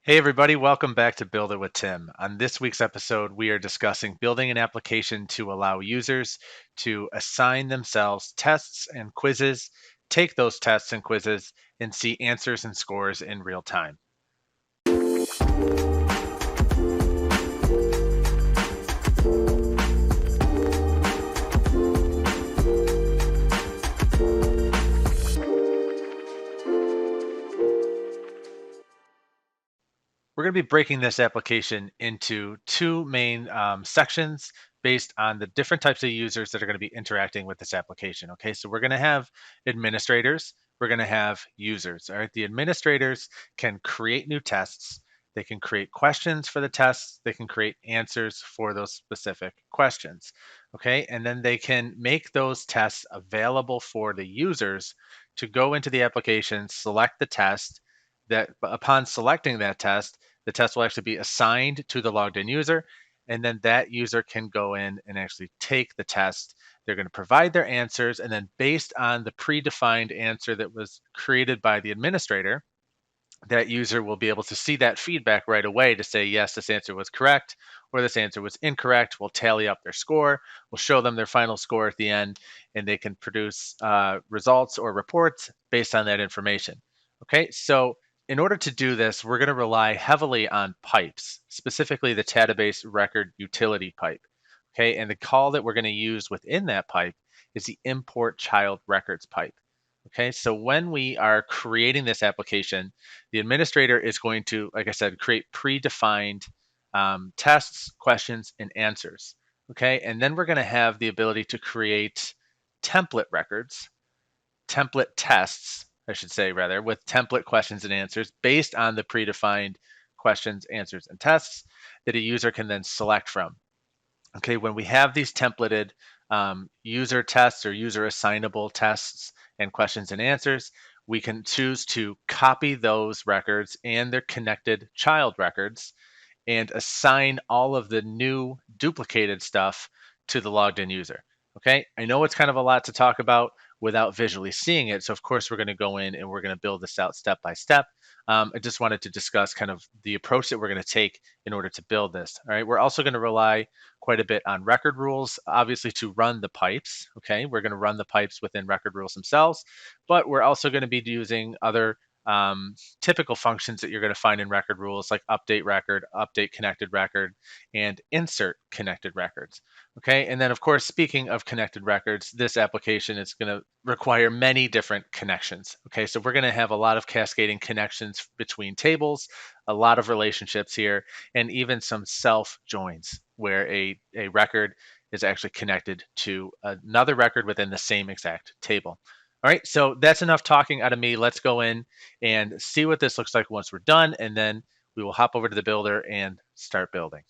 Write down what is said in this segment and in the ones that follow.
Hey everybody, welcome back to Build It with Tim. On this week's episode, we are discussing building an application to allow users to assign themselves tests and quizzes, take those tests and quizzes, and see answers and scores in real time. We're going to be breaking this application into two main sections based on the different types of users that are going to be interacting with this application. Okay, so we're going to have administrators, we're going to have users. All right, the administrators can create new tests, they can create questions for the tests, they can create answers for those specific questions. Okay, and then they can make those tests available for the users to go into the application, select the test. That upon selecting that test, the test will actually be assigned to the logged in user, and then that user can go in and actually take the test. They're going to provide their answers, and then based on the predefined answer that was created by the administrator, that user will be able to see that feedback right away to say, yes, this answer was correct, or this answer was incorrect. We'll tally up their score, we'll show them their final score at the end, and they can produce results or reports based on that information. Okay, so in order to do this, we're going to rely heavily on pipes, specifically the Tadabase record utility pipe. Okay, and the call that we're going to use within that pipe is the import child records pipe. Okay, so when we are creating this application, the administrator is going to, like I said, create predefined tests, questions, and answers. Okay, and then we're going to have the ability to create template records, template tests, I should say, rather, with template questions and answers based on the predefined questions, answers, and tests that a user can then select from. Okay, when we have these templated user tests or user assignable tests and questions and answers, we can choose to copy those records and their connected child records and assign all of the new duplicated stuff to the logged in user. Okay, I know it's kind of a lot to talk about without visually seeing it. So of course we're going to go in and we're going to build this out step by step. I just wanted to discuss kind of the approach that we're going to take in order to build this. All right, we're also going to rely quite a bit on record rules, obviously to run the pipes. Okay, we're going to run the pipes within record rules themselves, but we're also going to be using other typical functions that you're going to find in record rules like update record, update connected record, and insert connected records. Okay, and then of course, speaking of connected records, this application is going to require many different connections. Okay, so we're going to have a lot of cascading connections between tables, a lot of relationships here, and even some self joins where a record is actually connected to another record within the same exact table. All right, so that's enough talking out of me. Let's go in and see what this looks like once we're done, and then we will hop over to the builder and start building.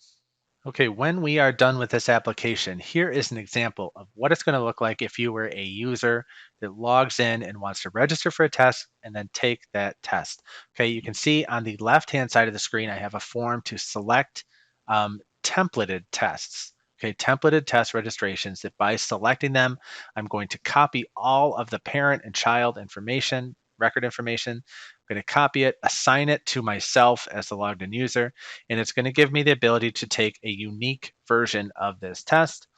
Okay, when we are done with this application, here is an example of what it's going to look like if you were a user that logs in and wants to register for a test and then take that test. Okay, you can see on the left-hand side of the screen, I have a form to select templated tests. Okay, templated test registrations that by selecting them, I'm going to copy all of the parent and child information, record information. I'm going to copy it, assign it to myself as the logged in user, and it's going to give me the ability to take a unique version of this test,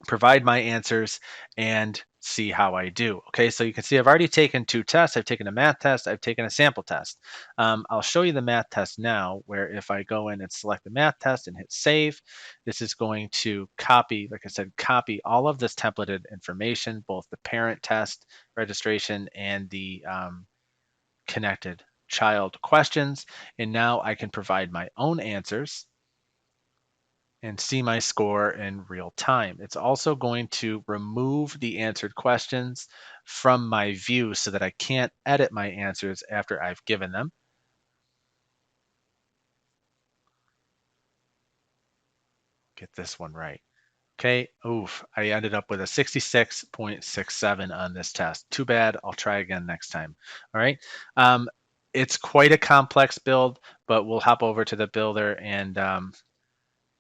provide my answers, and see how I do. Okay, so you can see I've already taken two tests. I've taken a math test, I've taken a sample test. I'll show you the math test now, where if I go in and select the math test and hit save, this is going to copy, like I said, copy all of this templated information, both the parent test registration and the connected child questions. And now I can provide my own answers and see my score in real time. It's also going to remove the answered questions from my view so that I can't edit my answers after I've given them. Get this one right. Okay, oof, I ended up with a 66.67 on this test. Too bad, I'll try again next time. All right, it's quite a complex build, but we'll hop over to the builder and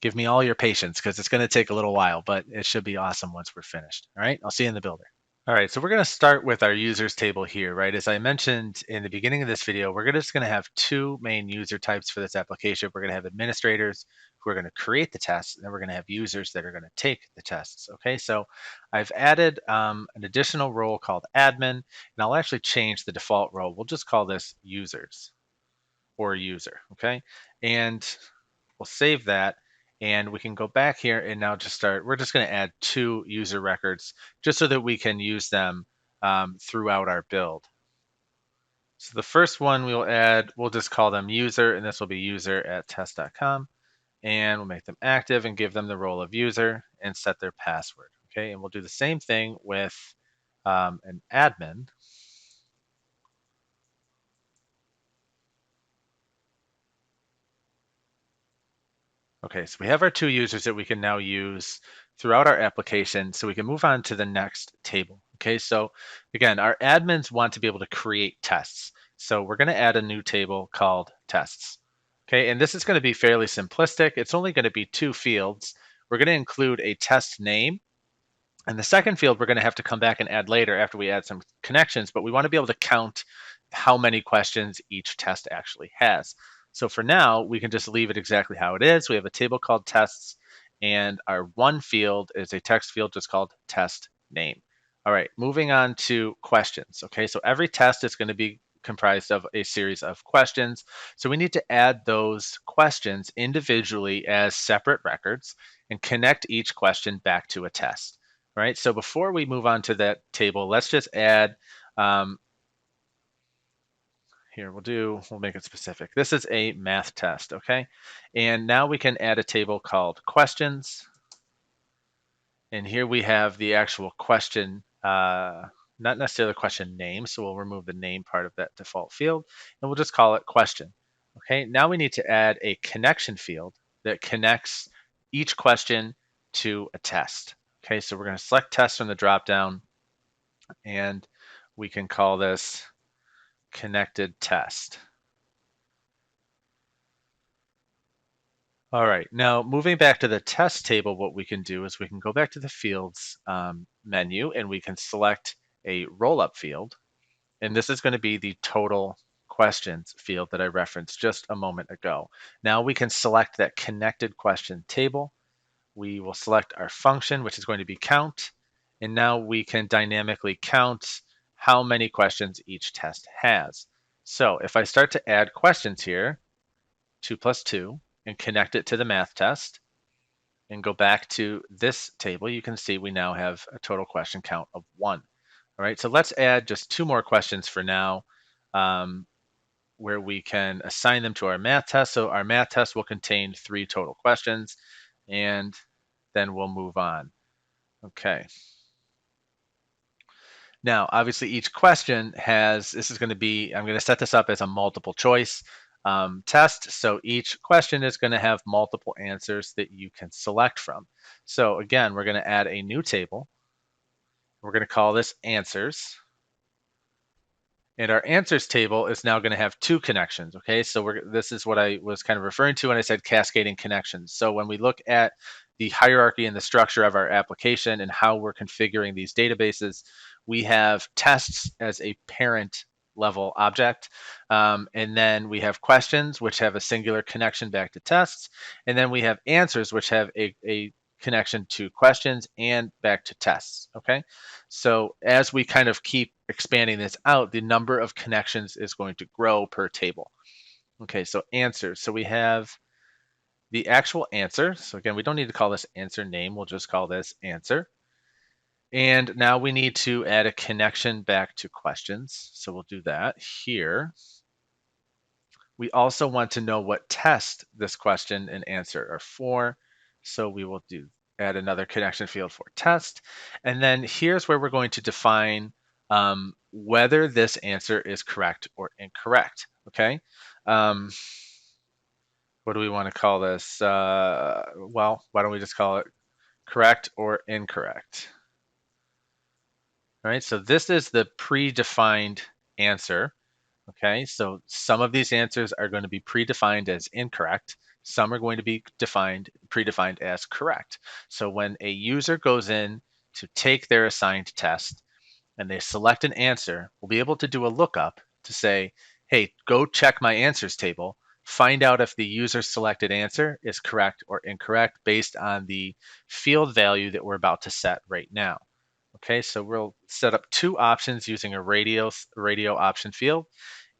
give me all your patience because it's going to take a little while, but it should be awesome once we're finished. All right, I'll see you in the builder. All right, so we're going to start with our users table here, right? As I mentioned in the beginning of this video, we're just going to have two main user types for this application. We're going to have administrators who are going to create the tests, and then we're going to have users that are going to take the tests. Okay, so I've added an additional role called admin, and I'll actually change the default role. We'll just call this users or user, okay? And we'll save that and we can go back here and now just start. We're just going to add two user records just so that we can use them throughout our build. So the first one we'll add, we'll just call them user, and this will be user@test.com. And we'll make them active and give them the role of user and set their password. Okay, and we'll do the same thing with an admin. Okay, so we have our two users that we can now use throughout our application, so we can move on to the next table. Okay, so again, our admins want to be able to create tests. So we're going to add a new table called tests. Okay, and this is going to be fairly simplistic. It's only going to be two fields. We're going to include a test name, and the second field we're going to have to come back and add later after we add some connections, but we want to be able to count how many questions each test actually has. So for now, we can just leave it exactly how it is. We have a table called tests, and our one field is a text field just called test name. All right, moving on to questions. Okay, so every test is going to be comprised of a series of questions. So we need to add those questions individually as separate records and connect each question back to a test. Right, so before we move on to that table, let's just add here, we'll make it specific. This is a math test, okay? And now we can add a table called questions. And here we have the actual question, not necessarily the question name, so we'll remove the name part of that default field, and we'll just call it question. Okay, now we need to add a connection field that connects each question to a test. Okay, so we're going to select test from the dropdown, and we can call this connected test. All right, now moving back to the test table, what we can do is we can go back to the fields menu and we can select a roll-up field. And this is going to be the total questions field that I referenced just a moment ago. Now we can select that connected question table. We will select our function, which is going to be count. And now we can dynamically count how many questions each test has. So if I start to add questions here, 2 plus 2, and connect it to the math test, and go back to this table, you can see we now have a total question count of 1. All right, so let's add just 2 more questions for now, where we can assign them to our math test. So our math test will contain 3 total questions, and then we'll move on. Okay. Now, obviously, each question this is going to be, I'm going to set this up as a multiple choice test. So each question is going to have multiple answers that you can select from. So again, we're going to add a new table. We're going to call this answers. And our answers table is now going to have 2 connections, okay? So this is what I was kind of referring to when I said cascading connections. So when we look at the hierarchy and the structure of our application and how we're configuring these databases, we have tests as a parent level object. And then we have questions, which have a singular connection back to tests. And then we have answers, which have a connection to questions and back to tests, okay? So as we kind of keep expanding this out, the number of connections is going to grow per table. Okay, so answers. So we have the actual answer. So again, we don't need to call this answer name. We'll just call this answer. And now we need to add a connection back to questions. So we'll do that here. We also want to know what test this question and answer are for. So we will add another connection field for test. And then here's where we're going to define whether this answer is correct or incorrect. Okay. What do we want to call this? Well, why don't we just call it correct or incorrect? All right, so this is the predefined answer. Okay, so some of these answers are going to be predefined as incorrect. Some are going to be predefined as correct. So when a user goes in to take their assigned test, and they select an answer, we'll be able to do a lookup to say, hey, go check my answers table, find out if the user selected answer is correct or incorrect based on the field value that we're about to set right now. Okay, so we'll set up two options using a radio option field,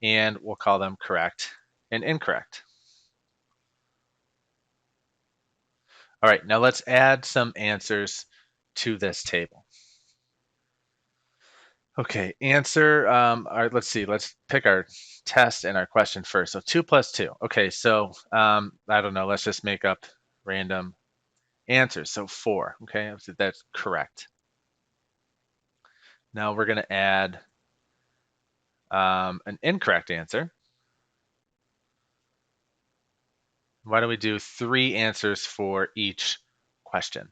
and we'll call them correct and incorrect. All right, now let's add some answers to this table. Okay, answer. All right, let's see. Let's pick our test and our question first. So 2 plus 2. Okay, so I don't know. Let's just make up random answers. So 4. Okay, so that's correct. Now we're going to add an incorrect answer. Why don't we do 3 answers for each question?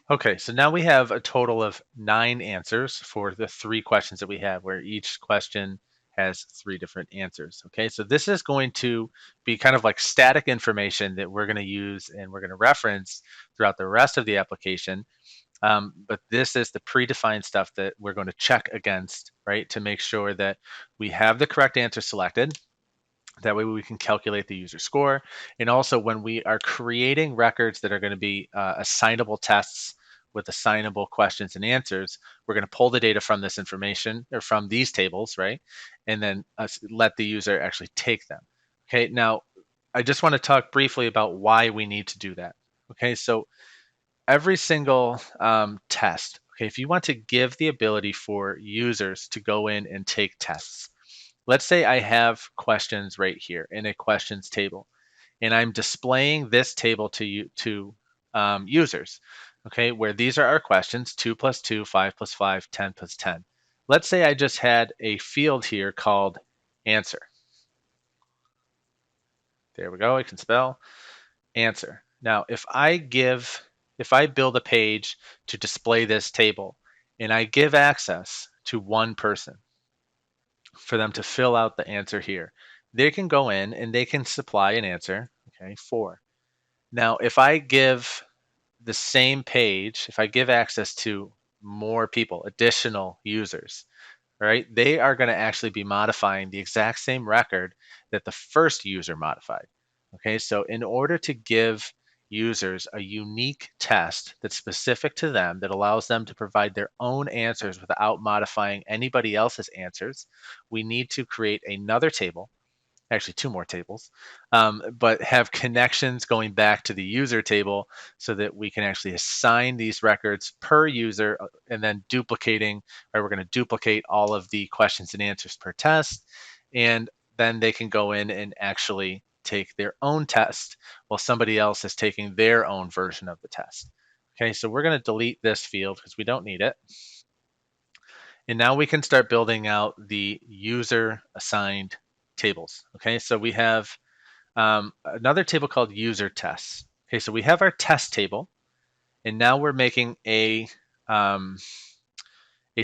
Okay, so now we have a total of 9 answers for the 3 questions that we have, where each question has 3 different answers. Okay, so this is going to be kind of like static information that we're going to use and we're going to reference throughout the rest of the application. But this is the predefined stuff that we're going to check against, right, to make sure that we have the correct answer selected. That way we can calculate the user score. And also when we are creating records that are going to be assignable tests with assignable questions and answers, we're going to pull the data from this information or from these tables, right? And then let the user actually take them. Okay, now I just want to talk briefly about why we need to do that. Okay, so every single test, okay, if you want to give the ability for users to go in and take tests, let's say I have questions right here in a questions table, and I'm displaying this table to you to users. Okay, where these are our questions: 2 plus 2, 5 plus 5, 10 plus 10. Let's say I just had a field here called answer. There we go. I can spell answer. Now, if I build a page to display this table, and I give access to one person for them to fill out the answer here. They can go in and they can supply an answer, okay, 4. Now, if I give the same page, if I give access to more people, additional users, right, they are going to actually be modifying the exact same record that the first user modified. Okay, so in order to give users a unique test that's specific to them, that allows them to provide their own answers without modifying anybody else's answers, we need to create another table, actually 2 more tables, but have connections going back to the user table so that we can actually assign these records per user and then duplicating, right? We're going to duplicate all of the questions and answers per test, and then they can go in and actually take their own test while somebody else is taking their own version of the test. Okay, so we're going to delete this field because we don't need it. And now we can start building out the user assigned tables. Okay, so we have another table called user tests. Okay, so we have our test table, and now we're making a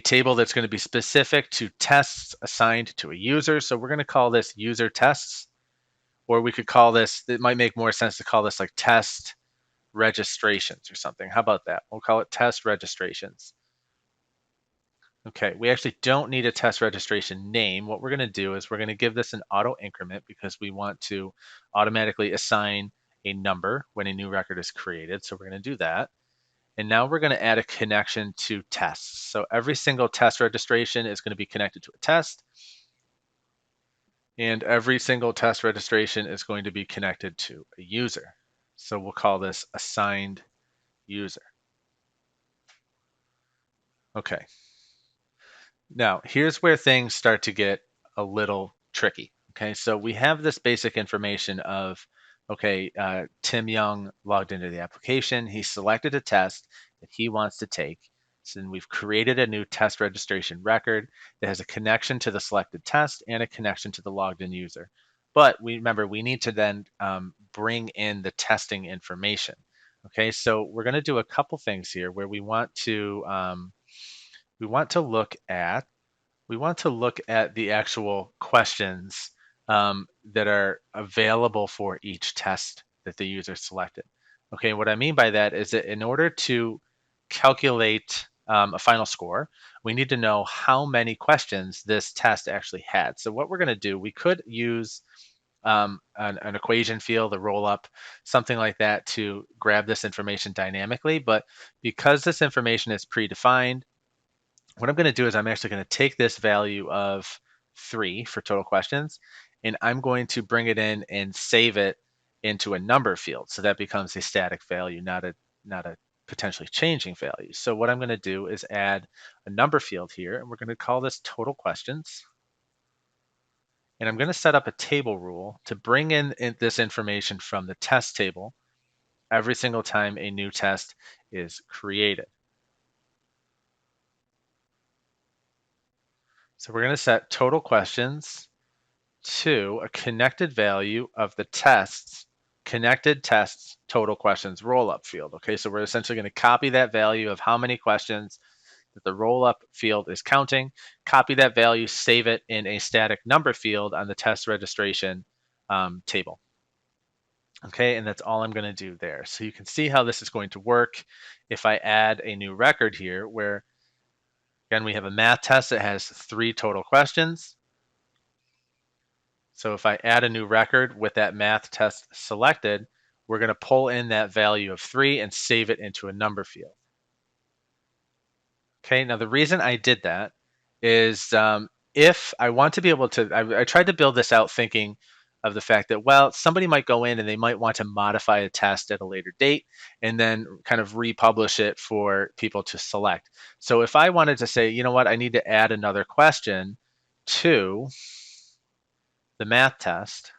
table that's going to be specific to tests assigned to a user. So we're going to call this user tests, or we could call this, it might make more sense to call this like test registrations or something. How about that? We'll call it test registrations. Okay, we actually don't need a test registration name. What we're going to do is we're going to give this an auto increment because we want to automatically assign a number when a new record is created. So we're going to do that. And now we're going to add a connection to tests. So every single test registration is going to be connected to a test. And every single test registration is going to be connected to a user. So we'll call this assigned user. Okay. Now, here's where things start to get a little tricky. Okay, so we have this basic information of, okay, Tim Young logged into the application. He selected a test that he wants to take. So then we've created a new test registration record that has a connection to the selected test and a connection to the logged in user. But we remember we need to then bring in the testing information. Okay, so we're going to do a couple things here where we want to we want to look at the actual questions that are available for each test that the user selected. Okay, what I mean by that is that in order to calculate a final score, we need to know how many questions this test actually had. So what we're going to do, we could use an equation field, a roll up, something like that to grab this information dynamically. But because this information is predefined, what I'm going to do is I'm actually going to take this value of 3 for total questions, and I'm going to bring it in and save it into a number field. So that becomes a static value, not a potentially changing value. So what I'm going to do is add a number field here, and we're going to call this total questions. And I'm going to set up a table rule to bring in this information from the test table every single time a new test is created. So we're going to set total questions to a connected value of the connected tests total questions rollup field. Okay, so we're essentially going to copy that value of how many questions that the rollup field is counting, copy that value, save it in a static number field on the test registration table. Okay, and that's all I'm going to do there. So you can see how this is going to work if I add a new record here where, again, we have a math test that has 3 total questions. So if I add a new record with that math test selected, we're going to pull in that value of 3 and save it into a number field. Okay, now the reason I did that is if I want to be able to, I tried to build this out thinking of the fact that, well, somebody might go in and they might want to modify a test at a later date and then kind of republish it for people to select. So if I wanted to say, you know what, I need to add another question to the math test,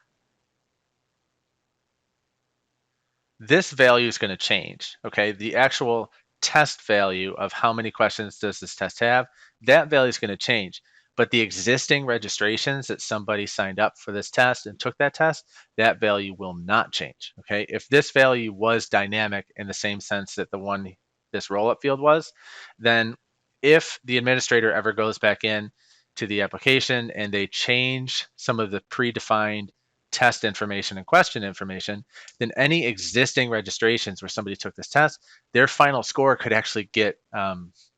this value is going to change. Okay, the actual test value of how many questions does this test have, that value is going to change. But the existing registrations that somebody signed up for this test and took that test, that value will not change. Okay, if this value was dynamic in the same sense that the one this roll-up field was, then if the administrator ever goes back in to the application and they change some of the predefined test information and question information, then any existing registrations where somebody took this test, their final score could actually get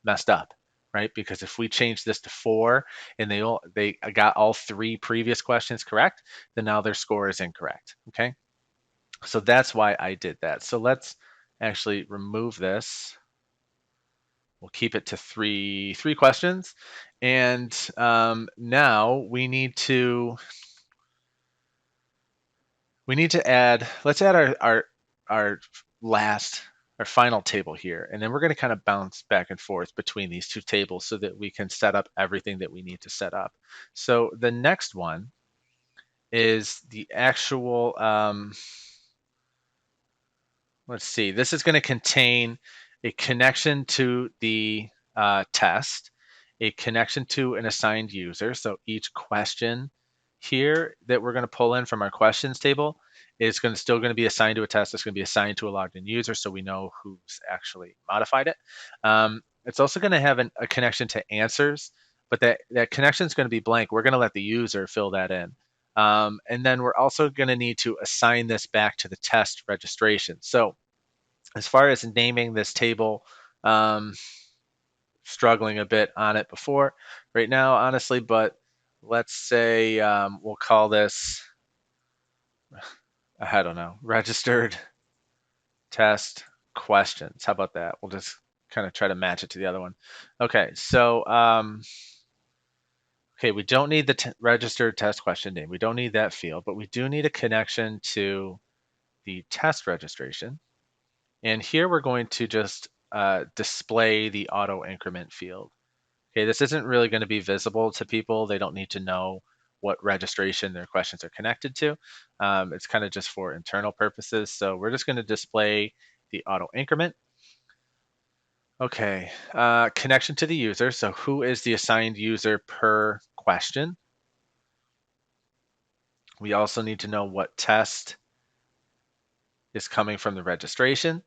messed up, right? Because if we change this to 4 and they got all 3 previous questions correct, then now their score is incorrect. Okay, so that's why I did that. So let's actually remove this. We'll keep it to three questions, and now we need to add, let's add our last, our final table here. And then we're going to kind of bounce back and forth between these 2 tables so that we can set up everything that we need to set up. So the next one is the actual, let's see, this is going to contain a connection to the test, a connection to an assigned user. So each question here that we're going to pull in from our questions table is still going to be assigned to a test. It's going to be assigned to a logged in user, so we know who's actually modified it. It's also going to have a connection to answers, but that connection is going to be blank. We're going to let the user fill that in. And then we're also going to need to assign this back to the test registration. So as far as naming this table, struggling a bit on it before right now, honestly, but let's say we'll call this, I don't know, registered test questions. How about that? We'll just kind of try to match it to the other one. Okay, so okay, we don't need the registered test question name. We don't need that field, but we do need a connection to the test registration. And here we're going to just display the auto increment field. Okay, this isn't really going to be visible to people. They don't need to know what registration their questions are connected to. It's kind of just for internal purposes. So we're just going to display the auto increment. Okay, connection to the user. So who is the assigned user per question? We also need to know what test is coming from the registration.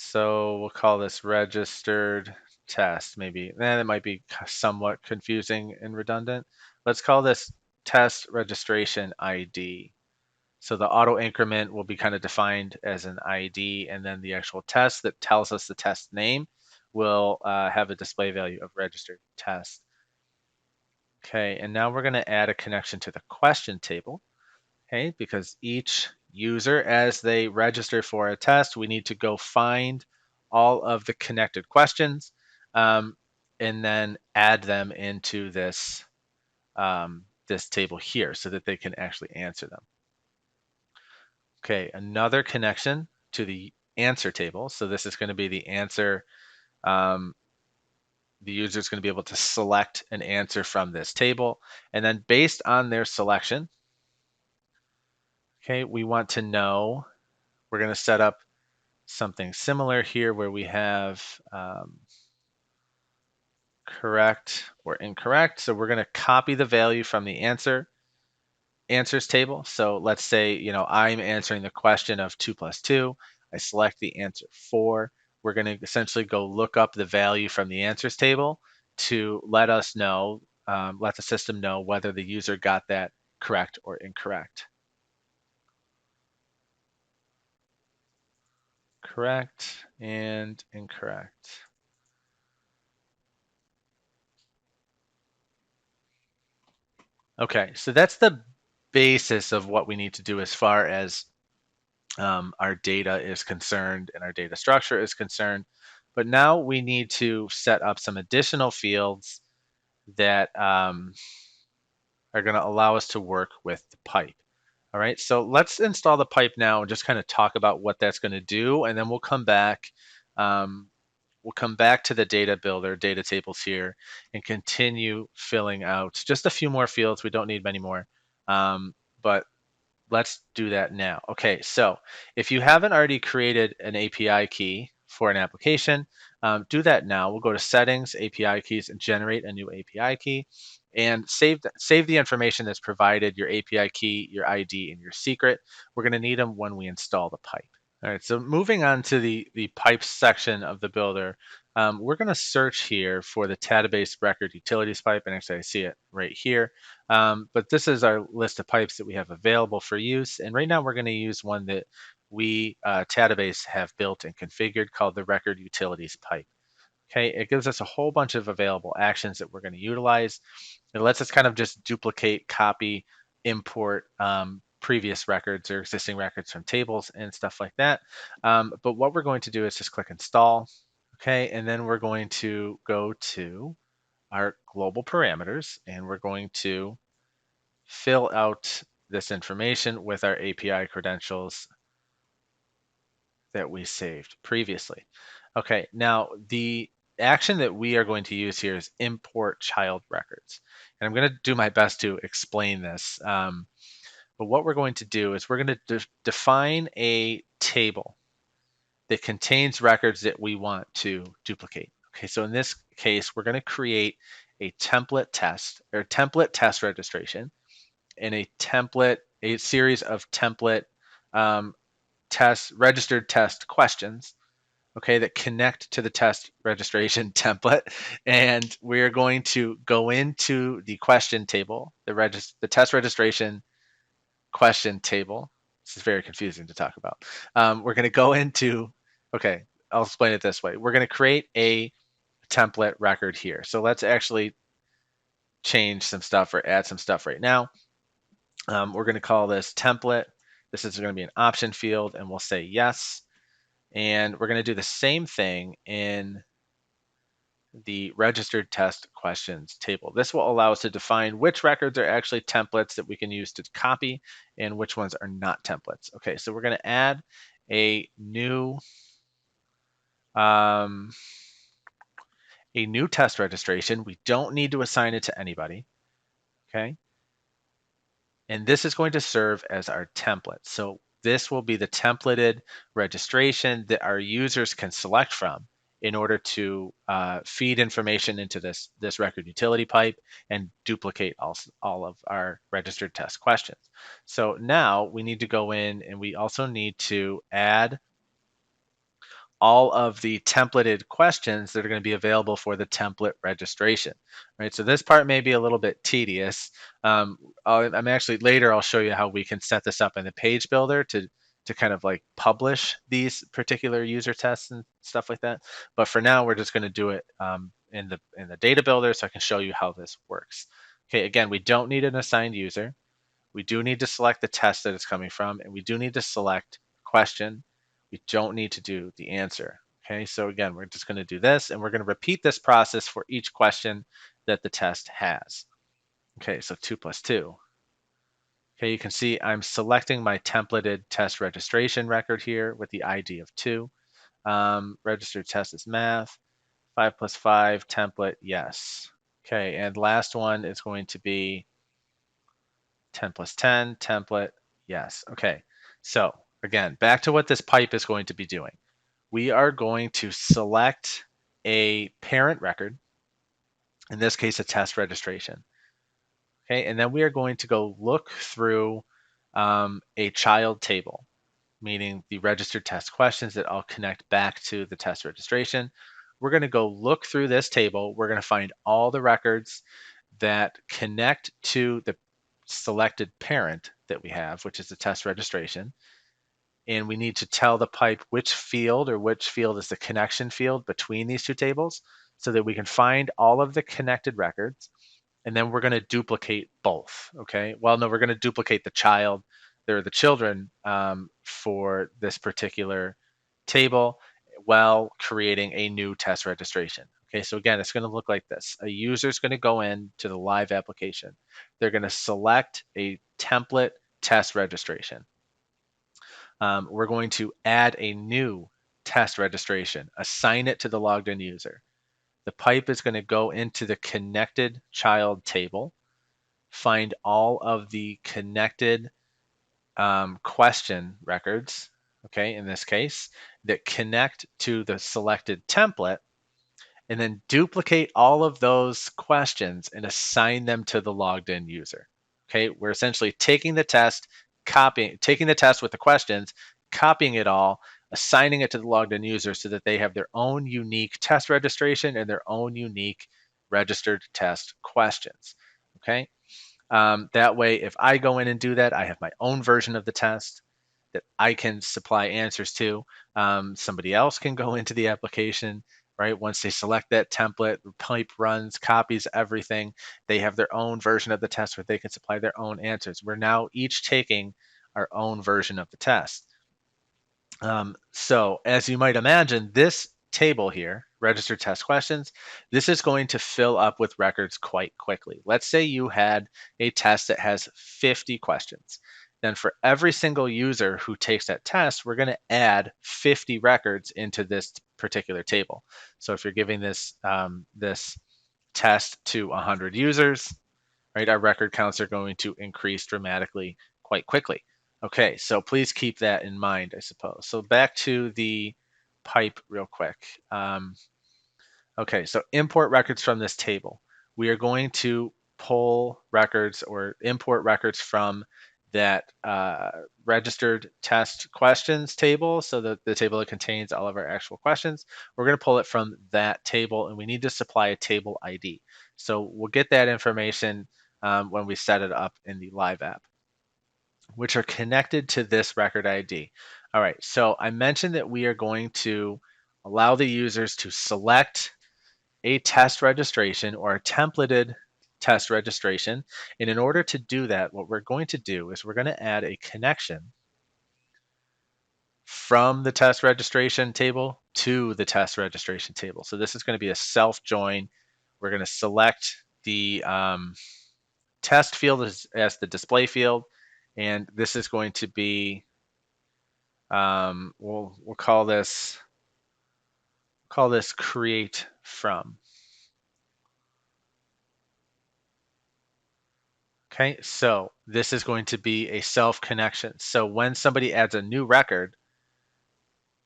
So we'll call this registered test, maybe. That might be somewhat confusing and redundant. Let's call this test registration ID. So the auto increment will be kind of defined as an ID, and then the actual test that tells us the test name will have a display value of registered test. Okay, and now we're going to add a connection to the question table. Okay, because each user, as they register for a test, we need to go find all of the connected questions um, and then add them into this this table here so that they can actually answer them. Okay, another connection to the answer table. So this is going to be the answer. The user is going to be able to select an answer from this table. And then based on their selection, okay, we want to know, we're going to set up something similar here where we have correct or incorrect. So we're going to copy the value from the answers table. So let's say, I'm answering the question of 2 plus 2. I select the answer 4. We're going to essentially go look up the value from the answers table to let us know, let the system know whether the user got that correct or incorrect. Correct and incorrect. Okay, so that's the basis of what we need to do as far as our data is concerned and our data structure is concerned. But now we need to set up some additional fields that are going to allow us to work with the pipe. All right, so let's install the pipe now and just kind of talk about what that's going to do, and then we'll come back. We'll come back to the data builder, data tables here, and continue filling out just a few more fields. We don't need many more, but let's do that now. Okay, so if you haven't already created an API key for an application, do that now. We'll go to Settings, API Keys, and generate a new API key, and save the information that's provided, your API key, your ID, and your secret. We're going to need them when we install the pipe. All right, so moving on to the pipes section of the builder, we're going to search here for the Tadabase record utilities pipe, and actually I see it right here. But this is our list of pipes that we have available for use, and right now we're going to use one that we, Tadabase, have built and configured called the record utilities pipe. Okay, it gives us a whole bunch of available actions that we're going to utilize. It lets us kind of just duplicate, copy, import previous records or existing records from tables and stuff like that. But what we're going to do is just click install. Okay, and then we're going to go to our global parameters and we're going to fill out this information with our API credentials that we saved previously. Okay, now the action that we are going to use here is import child records. And I'm going to do my best to explain this. But what we're going to do is we're going to define a table that contains records that we want to duplicate. Okay, so in this case, we're going to create a template test or template test registration and a series of template registered test questions, okay, that connect to the test registration template. And we're going to go into the question table, the test registration question table. This is very confusing to talk about. We're going to go into, okay, I'll explain it this way. We're going to create a template record here. So let's actually change some stuff or add some stuff right now. We're going to call this template. This is going to be an option field, and we'll say yes. And we're going to do the same thing in the registered test questions table. This will allow us to define which records are actually templates that we can use to copy and which ones are not templates. Okay, so we're going to add um, a new test registration. We don't need to assign it to anybody. Okay, and this is going to serve as our template. So this will be the templated registration that our users can select from in order to feed information into this record utility pipe and duplicate all of our registered test questions. So now we need to go in and we also need to add all of the templated questions that are going to be available for the template registration, right? So this part may be a little bit tedious. I'm actually later I'll show you how we can set this up in the page builder to kind of like publish these particular user tests and stuff like that. But for now, we're just going to do it in the data builder so I can show you how this works. Okay, again, we don't need an assigned user. We do need to select the test that it's coming from, and we do need to select question. We don't need to do the answer. Okay, so again, we're just going to do this, and we're going to repeat this process for each question that the test has. Okay, so 2 plus 2. Okay, you can see I'm selecting my templated test registration record here with the ID of 2. Registered test is math. 5 plus 5, template, yes. Okay, and last one is going to be 10 plus 10, template, yes. Okay, so again, back to what this pipe is going to be doing. We are going to select a parent record, in this case, a test registration. Okay, and then we are going to go look through a child table, meaning the registered test questions that all connect back to the test registration. We're going to go look through this table. We're going to find all the records that connect to the selected parent that we have, which is the test registration. And we need to tell the pipe which field is the connection field between these two tables so that we can find all of the connected records. And then we're going to duplicate both. Okay. Well, no, we're going to duplicate the child. They're the children for this particular table while creating a new test registration. Okay, so again, it's going to look like this. A user is going to go in to the live application. They're going to select a template test registration. We're going to add a new test registration, assign it to the logged in user. The pipe is going to go into the connected child table, find all of the connected question records, okay, in this case, that connect to the selected template, and then duplicate all of those questions and assign them to the logged in user. Okay, we're essentially taking the test, taking the test with the questions, copying it all, assigning it to the logged in user so that they have their own unique test registration and their own unique registered test questions. Okay, that way, if I go in and do that, I have my own version of the test that I can supply answers to. Somebody else can go into the application, right? Once they select that template, the pipe runs, copies everything. They have their own version of the test where they can supply their own answers. We're now each taking our own version of the test. So as you might imagine, this table here, registered test questions, this is going to fill up with records quite quickly. Let's say you had a test that has 50 questions. Then for every single user who takes that test, we're going to add 50 records into this particular table. So if you're giving this test to 100 users, right, our record counts are going to increase dramatically quite quickly. Okay, so please keep that in mind, I suppose. So back to the pipe real quick. Okay, so import records from this table. We are going to pull records or import records from that registered test questions table, so that the table that contains all of our actual questions. We're going to pull it from that table, and we need to supply a table ID. So we'll get that information when we set it up in the live app, which are connected to this record ID. All right, so I mentioned that we are going to allow the users to select a test registration or a templated test registration. And in order to do that, what we're going to do is we're going to add a connection from the test registration table to the test registration table. So this is going to be a self join. We're going to select the test field as the display field, and this is going to be we'll call this create from. Okay, so this is going to be a self connection. So when somebody adds a new record,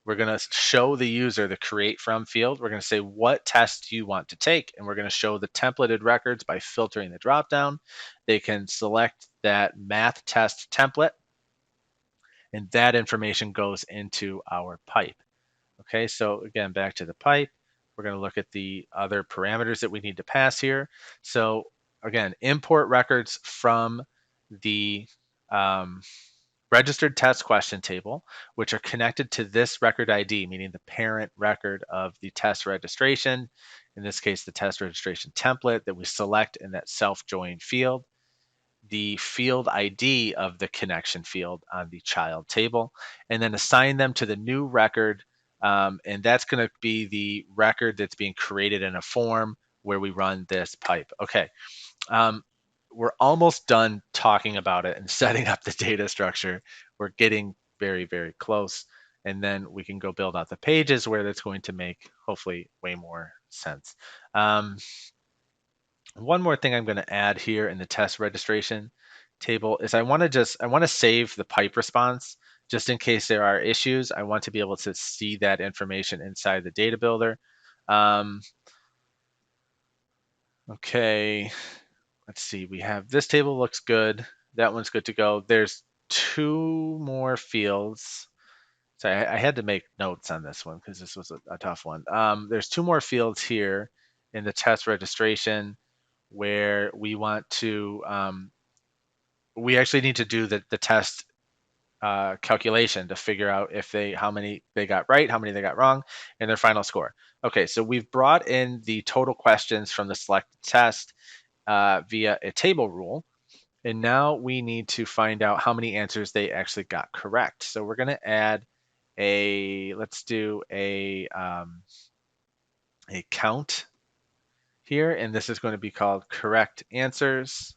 we're going to show the user the create from field. We're going to say, what test do you want to take? And we're going to show the templated records by filtering the dropdown. They can select that math test template, and that information goes into our pipe. Okay, so again, back to the pipe. We're going to look at the other parameters that we need to pass here. So again, import records from the registered test question table, which are connected to this record ID, meaning the parent record of the test registration, in this case, the test registration template that we select in that self-join field, the field ID of the connection field on the child table, and then assign them to the new record. And that's going to be the record that's being created in a form where we run this pipe. Okay. Um, we're almost done talking about it and setting up the data structure. We're getting very, very close. And then we can go build out the pages where that's going to make hopefully way more sense. One more thing I'm going to add here in the test registration table is I want to save the pipe response just in case there are issues. I want to be able to see that information inside the data builder. Okay, let's see. We have this table looks good. That one's good to go. There's two more fields. So I had to make notes on this one because this was a tough one. There's two more fields here in the test registration where we want to, we actually need to do the test calculation to figure out if how many they got right, how many they got wrong, and their final score. Okay, so we've brought in the total questions from the selected test via a table rule. And now we need to find out how many answers they actually got correct. So we're going to add let's do a count here, and this is going to be called correct answers.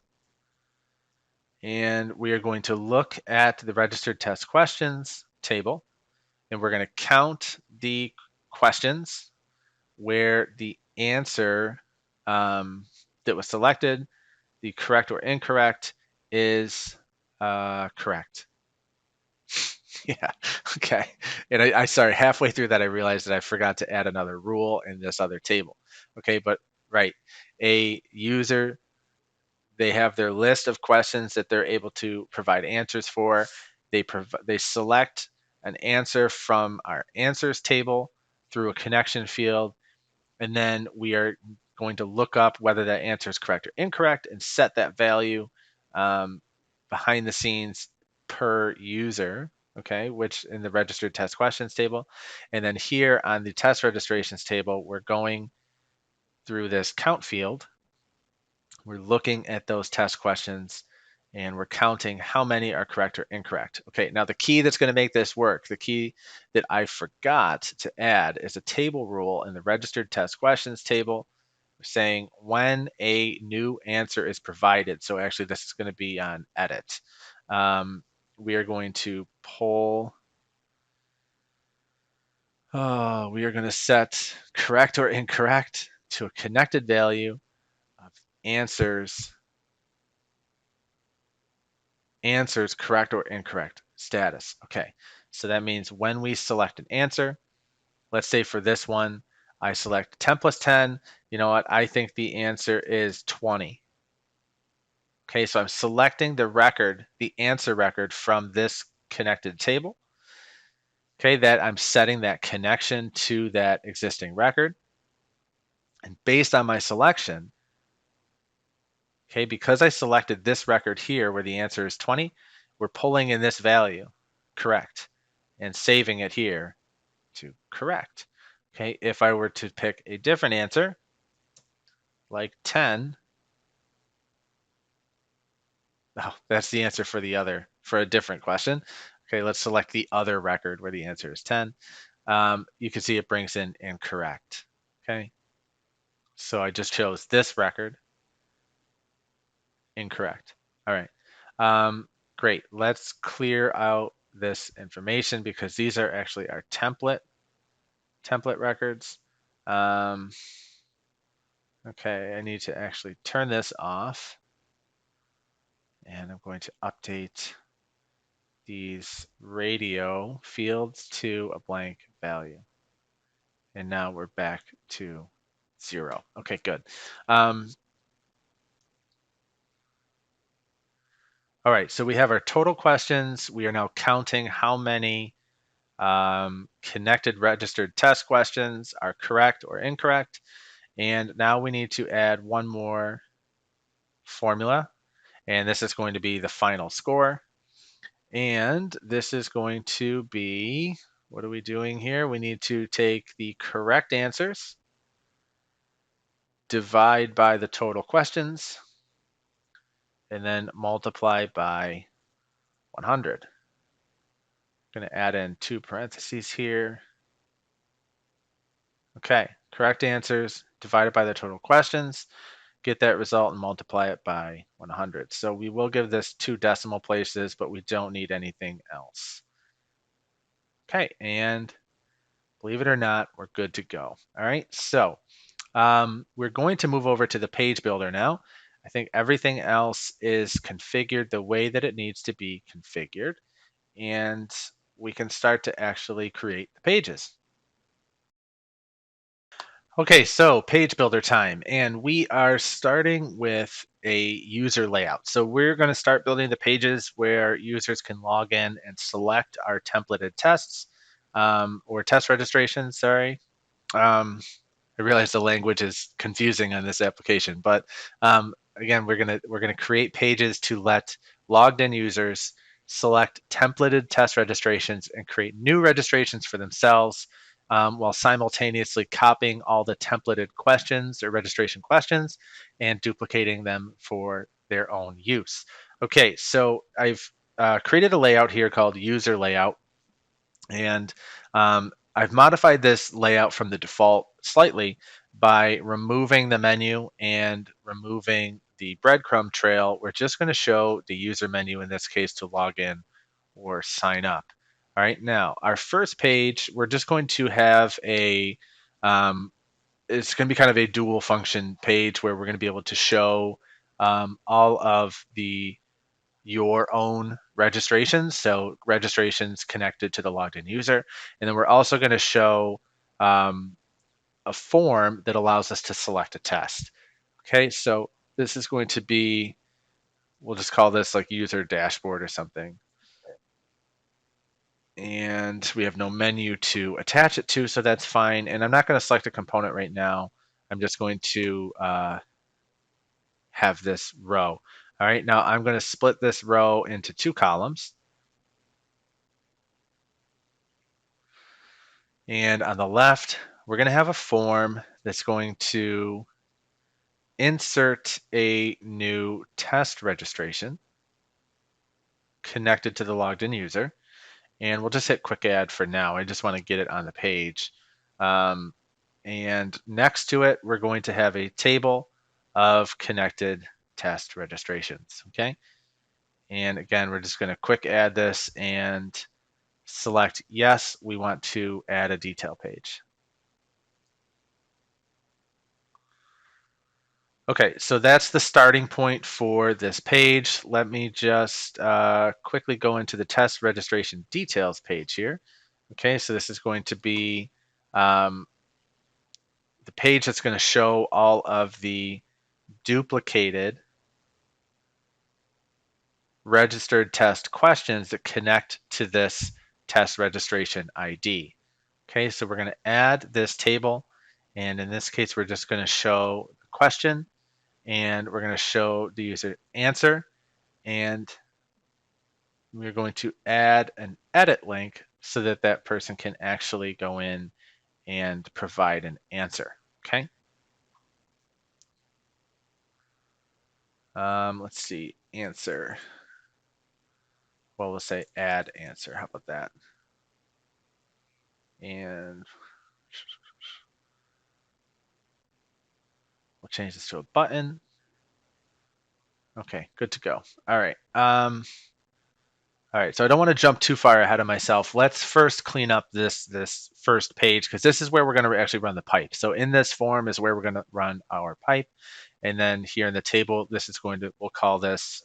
And we are going to look at the registered test questions table, and we're going to count the questions where the answer that was selected, the correct or incorrect, is correct. Yeah, okay. And I sorry, halfway through that, I realized that I forgot to add another rule in this other table. Okay, but right, a user, they have their list of questions that they're able to provide answers for. They select an answer from our answers table through a connection field, and then we are going to look up whether that answer is correct or incorrect and set that value behind the scenes per user, okay, which in the registered test questions table. And then here on the test registrations table, we're going through this count field. We're looking at those test questions and we're counting how many are correct or incorrect. Okay, now the key that's going to make this work, the key that I forgot to add is a table rule in the registered test questions table saying when a new answer is provided. So actually this is going to be on edit. We are going to pull, we are going to set correct or incorrect to a connected value of answers correct or incorrect status. Okay, so that means when we select an answer, let's say for this one, I select 10 plus 10. You know what? I think the answer is 20. Okay, so I'm selecting the record, the answer record from this connected table. Okay, that I'm setting that connection to that existing record. And based on my selection, okay, because I selected this record here where the answer is 20, we're pulling in this value, correct, and saving it here to correct. Okay, if I were to pick a different answer, like 10, oh, that's the answer for for a different question. Okay, let's select the other record where the answer is 10. You can see it brings in incorrect. Okay, so I just chose this record, incorrect. All right, great. Let's clear out this information because these are actually our template records. Okay, I need to actually turn this off, and I'm going to update these radio fields to a blank value. And now we're back to 0. Okay, good. All right, so we have our total questions. We are now counting how many connected registered test questions are correct or incorrect. And now we need to add one more formula, and this is going to be the final score. And this is going to be, what are we doing here? We need to take the correct answers, divide by the total questions, and then multiply by 100. I'm going to add in 2 parentheses here. Okay, correct answers divided by the total questions, get that result and multiply it by 100. So we will give this 2 decimal places, but we don't need anything else. Okay, and believe it or not, we're good to go. All right, so we're going to move over to the page builder now. I think everything else is configured the way that it needs to be configured, and we can start to actually create the pages. Okay, so page builder time, and we are starting with a user layout. So we're going to start building the pages where users can log in and select our templated tests or test registrations, sorry. Um, I realize the language is confusing on this application, but again, we're gonna create pages to let logged in users select templated test registrations and create new registrations for themselves, while simultaneously copying all the templated questions or registration questions and duplicating them for their own use. Okay, so I've created a layout here called user layout, and I've modified this layout from the default slightly by removing the menu and removing the breadcrumb trail. We're just going to show the user menu in this case to log in or sign up. All right, now our first page, we're just going to have it's going to be kind of a dual function page where we're going to be able to show all of your own registrations, so registrations connected to the logged in user. And then we're also going to show a form that allows us to select a test. Okay, so this is going to be, we'll just call this like user dashboard or something. And we have no menu to attach it to, so that's fine. And I'm not going to select a component right now. I'm just going to have this row. All right, now I'm going to split this row into 2 columns. And on the left, we're going to have a form that's going to insert a new test registration connected to the logged in user. And we'll just hit quick add for now. I just want to get it on the page. And next to it, we're going to have a table of connected test registrations. Okay. And again, we're just going to quick add this and select yes, we want to add a detail page. Okay, so that's the starting point for this page. Let me just quickly go into the test registration details page here. Okay, so this is going to be the page that's going to show all of the duplicated registered test questions that connect to this test registration ID. Okay, so we're going to add this table, and in this case, we're just going to show the question, and we're going to show the user answer, and we're going to add an edit link so that that person can actually go in and provide an answer. Okay. Let's see, answer. Well, we'll say add answer. How about that? And we'll change this to a button. Okay, good to go. All right. All right, so I don't want to jump too far ahead of myself. Let's first clean up this first page, because this is where we're going to actually run the pipe. So in this form is where we're going to run our pipe. And then here in the table, this is going to, we'll call this,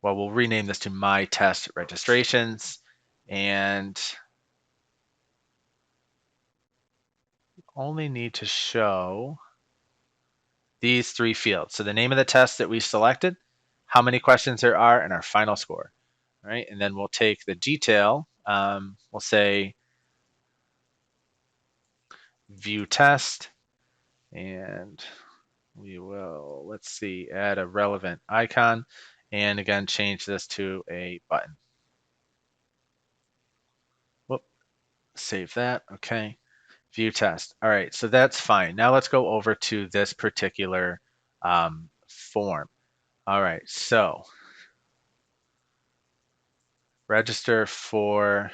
well, we'll rename this to my test registrations. And only need to show these 3 fields. So the name of the test that we selected, how many questions there are, and our final score. All right, and then we'll take the detail We'll say view test, and we will, let's see, add a relevant icon, and again, change this to a button. Whoop, save that, okay. View test. All right, so that's fine. Now let's go over to this particular form. All right, so register for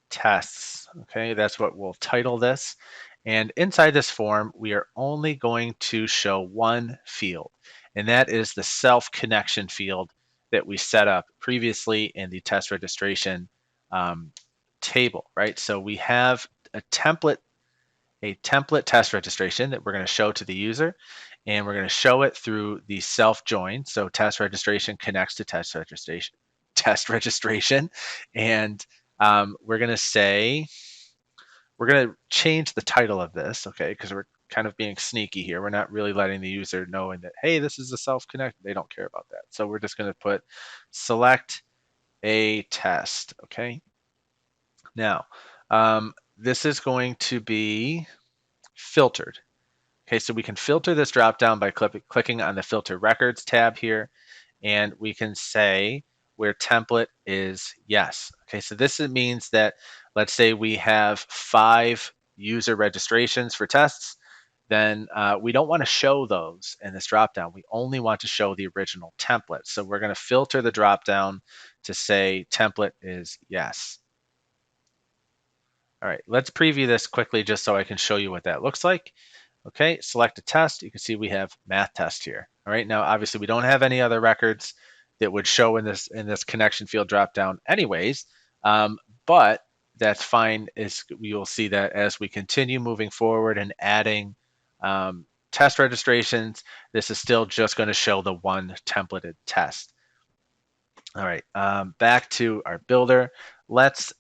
tests. Okay, that's what we'll title this. And inside this form, we are only going to show one field, and that is the self-connection field that we set up previously in the test registration table, right? So we have a template test registration that we're going to show to the user, and we're going to show it through the self join. So test registration connects to test registration, and we're going to say, we're going to change the title of this, okay, because we're kind of being sneaky here. We're not really letting the user know that, hey, this is a self connect. They don't care about that. So we're just going to put select a test, okay. Now, this is going to be filtered. Okay, so we can filter this dropdown by clicking on the Filter Records tab here, and we can say where template is yes. Okay, so this means that, let's say we have 5 user registrations for tests, then we don't want to show those in this dropdown. We only want to show the original template. So we're going to filter the dropdown to say template is yes. All right, let's preview this quickly just so I can show you what that looks like. Okay, select a test. You can see we have math test here. All right, now obviously we don't have any other records that would show in this connection field dropdown anyways, but that's fine. We will see that as we continue moving forward and adding test registrations, this is still just going to show the one templated test. All right, back to our builder. Let's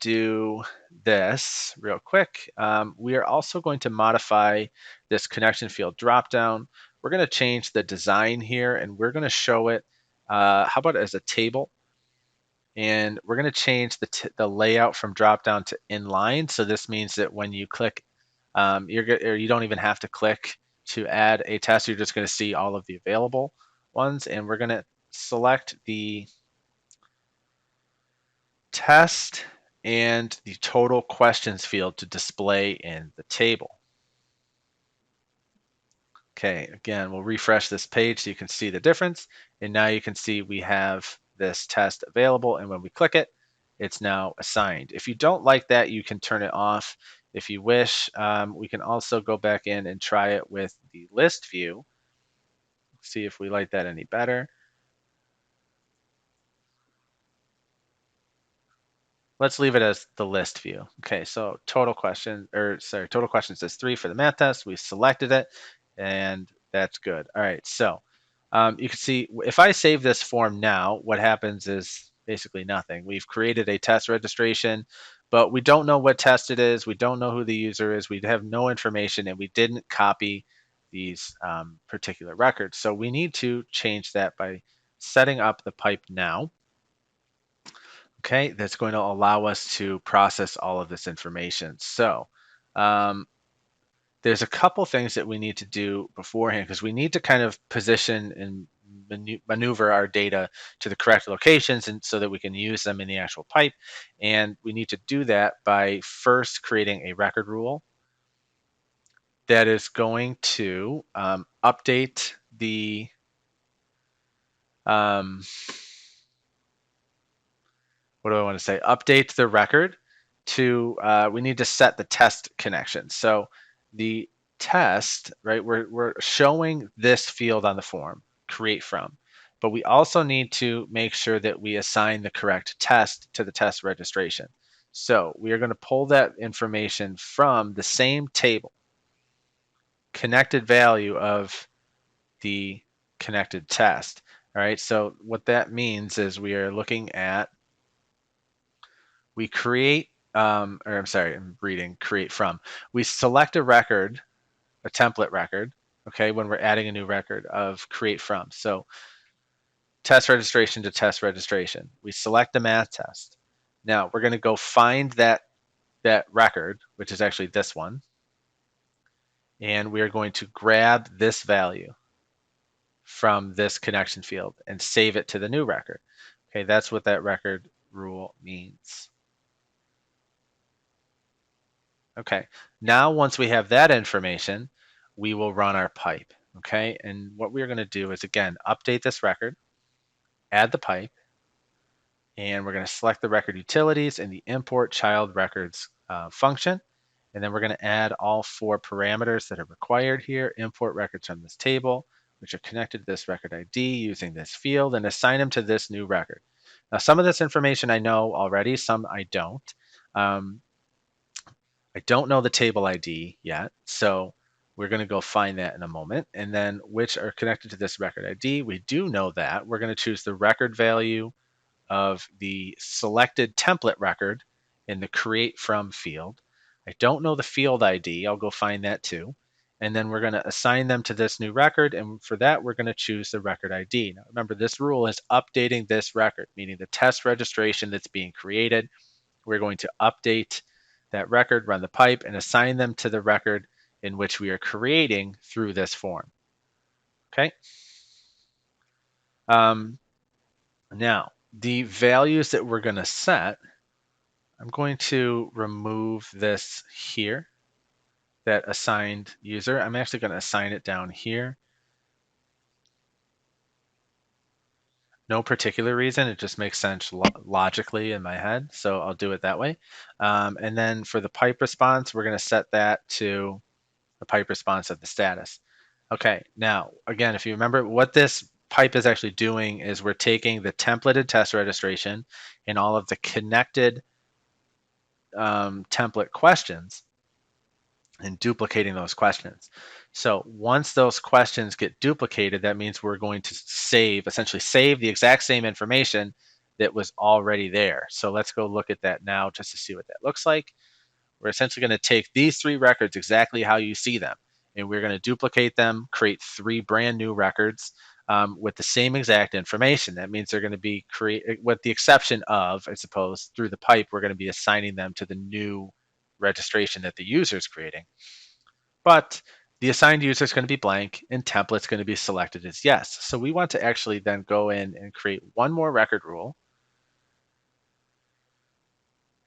do this real quick. We are also going to modify this connection field dropdown. We're going to change the design here, and we're going to show it, how about as a table? And we're going to change the layout from dropdown to inline. So this means that when you click, you don't even have to click to add a test. You're just going to see all of the available ones. And we're going to select the test and the total questions field to display in the table. Okay, again, we'll refresh this page so you can see the difference. And now you can see we have this test available. And when we click it, it's now assigned. If you don't like that, you can turn it off. If you wish, we can also go back in and try it with the list view. See if we like that any better. Let's leave it as the list view. Okay, so total questions says 3 for the math test. We selected it, and that's good. All right, so you can see if I save this form now, what happens is basically nothing. We've created a test registration, but we don't know what test it is. We don't know who the user is. We have no information, and we didn't copy these particular records. So we need to change that by setting up the pipe now. Okay, that's going to allow us to process all of this information. So um, there's a couple things that we need to do beforehand because we need to kind of position and maneuver our data to the correct locations and so that we can use them in the actual pipe. And we need to do that by first creating a record rule that is going to update the um, what do I want to say? Update the record to, we need to set the test connection. So the test, right, we're showing this field on the form, create from, but we also need to make sure that we assign the correct test to the test registration. So we are going to pull that information from the same table, connected value of the connected test. All right, so what that means is we are looking at, we create, or I'm sorry, I'm reading create from. We select a record, a template record, okay, when we're adding a new record of create from. So test registration to test registration. We select the math test. Now we're going to go find that record, which is actually this one, and we are going to grab this value from this connection field and save it to the new record. Okay, that's what that record rule means. Okay, now once we have that information, we will run our pipe. Okay, and what we're going to do is, again, update this record, add the pipe, and we're going to select the record utilities and the import child records function. And then we're going to add all 4 parameters that are required here, import records from this table, which are connected to this record ID using this field, and assign them to this new record. Now, some of this information I know already, some I don't. I don't know the table ID yet, so we're going to go find that in a moment. And then which are connected to this record ID, we do know that. We're going to choose the record value of the selected template record in the create from field. I don't know the field ID. I'll go find that too. And then we're going to assign them to this new record. And for that, we're going to choose the record ID. Now, remember, this rule is updating this record, meaning the test registration that's being created. We're going to update that record, run the pipe, and assign them to the record in which we are creating through this form. Okay. Now, the values that we're going to set, I'm going to remove this here, that assigned user. I'm actually going to assign it down here. No particular reason. It just makes sense logically in my head. So I'll do it that way. And then for the pipe response, we're going to set that to the pipe response of the status. Okay, now, again, if you remember, what this pipe is actually doing is we're taking the templated test registration and all of the connected template questions and duplicating those questions. So once those questions get duplicated, that means we're going to essentially save the exact same information that was already there. So let's go look at that now just to see what that looks like. We're essentially going to take these 3 records exactly how you see them, and we're going to duplicate them, create 3 brand new records with the same exact information. That means they're going to be with the exception of, I suppose, through the pipe, we're going to be assigning them to the new registration that the user is creating. But the assigned user is going to be blank and template's going to be selected as yes. So we want to actually then go in and create one more record rule.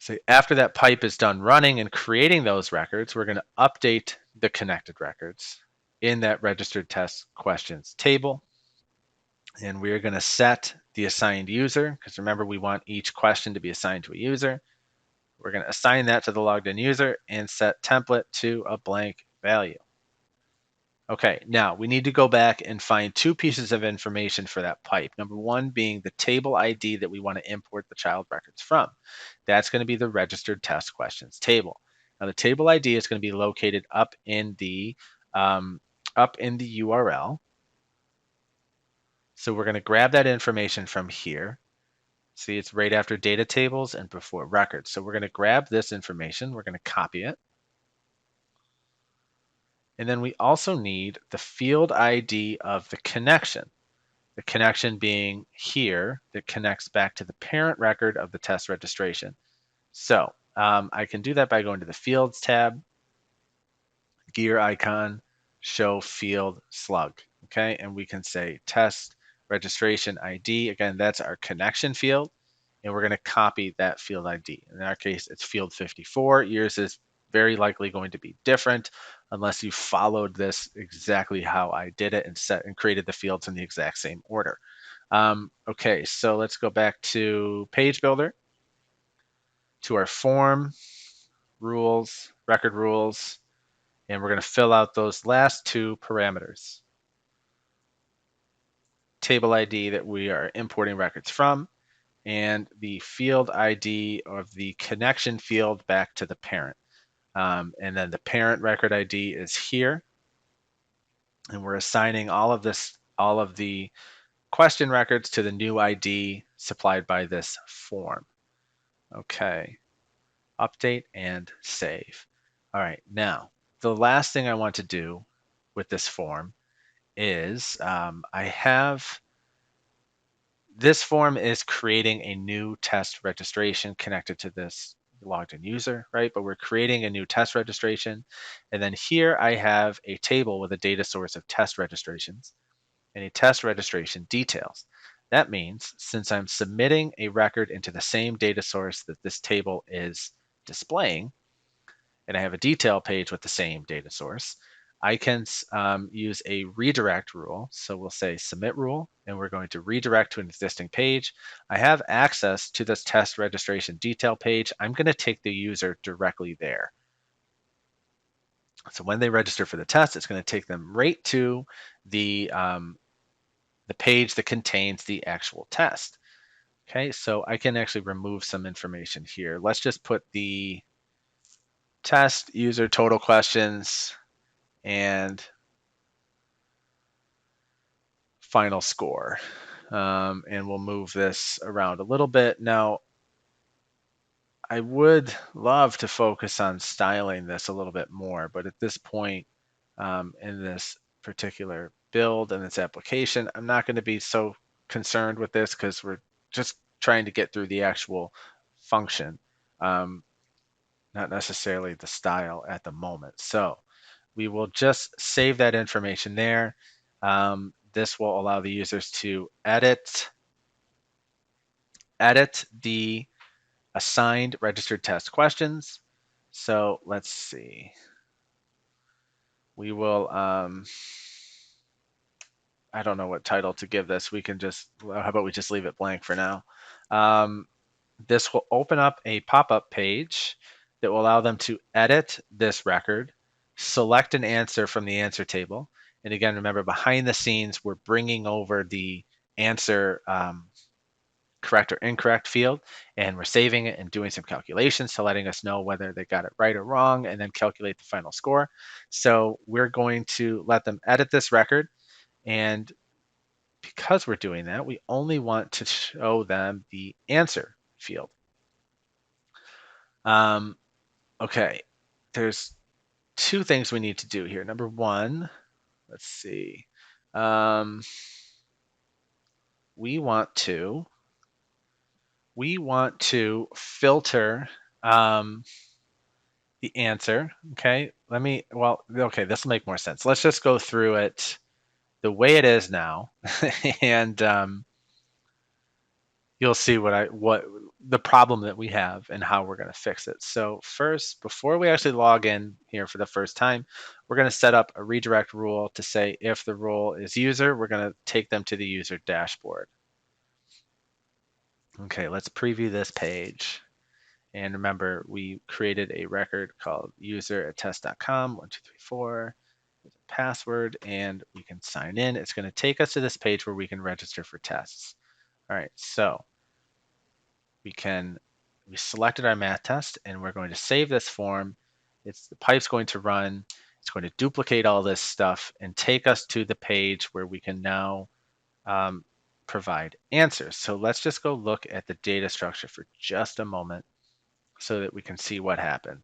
So after that pipe is done running and creating those records, we're going to update the connected records in that registered test questions table. And we're going to set the assigned user, because remember, we want each question to be assigned to a user. We're going to assign that to the logged in user and set template to a blank value. Okay, now we need to go back and find 2 pieces of information for that pipe. Number 1 being the table ID that we want to import the child records from. That's going to be the registered test questions table. Now the table ID is going to be located up in the URL. So we're going to grab that information from here. See, it's right after data tables and before records. So we're going to grab this information. We're going to copy it. And then we also need the field ID of the connection being here that connects back to the parent record of the test registration. So I can do that by going to the Fields tab, gear icon, show field slug. Okay, and we can say test registration ID. Again, that's our connection field, and we're going to copy that field ID. In our case, it's field 54. Yours is very likely going to be different unless you followed this exactly how I did it and set and created the fields in the exact same order. Okay, so let's go back to Page Builder, to our form, rules, record rules, and we're going to fill out those last 2 parameters. Table ID that we are importing records from, and the field ID of the connection field back to the parent. And then the parent record ID is here. And we're assigning all of the question records to the new ID supplied by this form. Okay, update and save. All right, now the last thing I want to do with this form is I have This form is creating a new test registration connected to this logged in user, right? But we're creating a new test registration. And then here I have a table with a data source of test registrations and a test registration details. That means since I'm submitting a record into the same data source that this table is displaying, and I have a detail page with the same data source, I can use a redirect rule. So we'll say submit rule, and we're going to redirect to an existing page. I have access to this test registration detail page. I'm going to take the user directly there. So when they register for the test, it's going to take them right to the page that contains the actual test. Okay, so I can actually remove some information here. Let's just put the test user total questions and final score. And we'll move this around a little bit. Now, I would love to focus on styling this a little bit more, but at this point in this particular build and this application, I'm not going to be so concerned with this because we're just trying to get through the actual function, not necessarily the style at the moment. So we will just save that information there. This will allow the users to edit the assigned registered test questions. So let's see. We will, I don't know what title to give this. We can just, how about we just leave it blank for now? This will open up a pop-up page that will allow them to edit this record, select an answer from the answer table. And again, remember, behind the scenes, we're bringing over the answer correct or incorrect field, and we're saving it and doing some calculations to letting us know whether they got it right or wrong, and then calculate the final score. So we're going to let them edit this record, and because we're doing that, we only want to show them the answer field. Okay, there's two things we need to do here. Number one, let's see. Um, we want to filter the answer. Okay, okay, this will make more sense. Let's just go through it the way it is now, and you'll see what the problem that we have and how we're going to fix it. So first, before we actually log in here for the first time, we're going to set up a redirect rule to say if the role is user, we're going to take them to the user dashboard. Okay, let's preview this page. And remember, we created a record called user at test.com, 1234, password, and we can sign in. It's going to take us to this page where we can register for tests. All right, so we selected our math test, and we're going to save this form. The pipe's going to run. It's going to duplicate all this stuff and take us to the page where we can now provide answers. So let's just go look at the data structure for just a moment so that we can see what happened.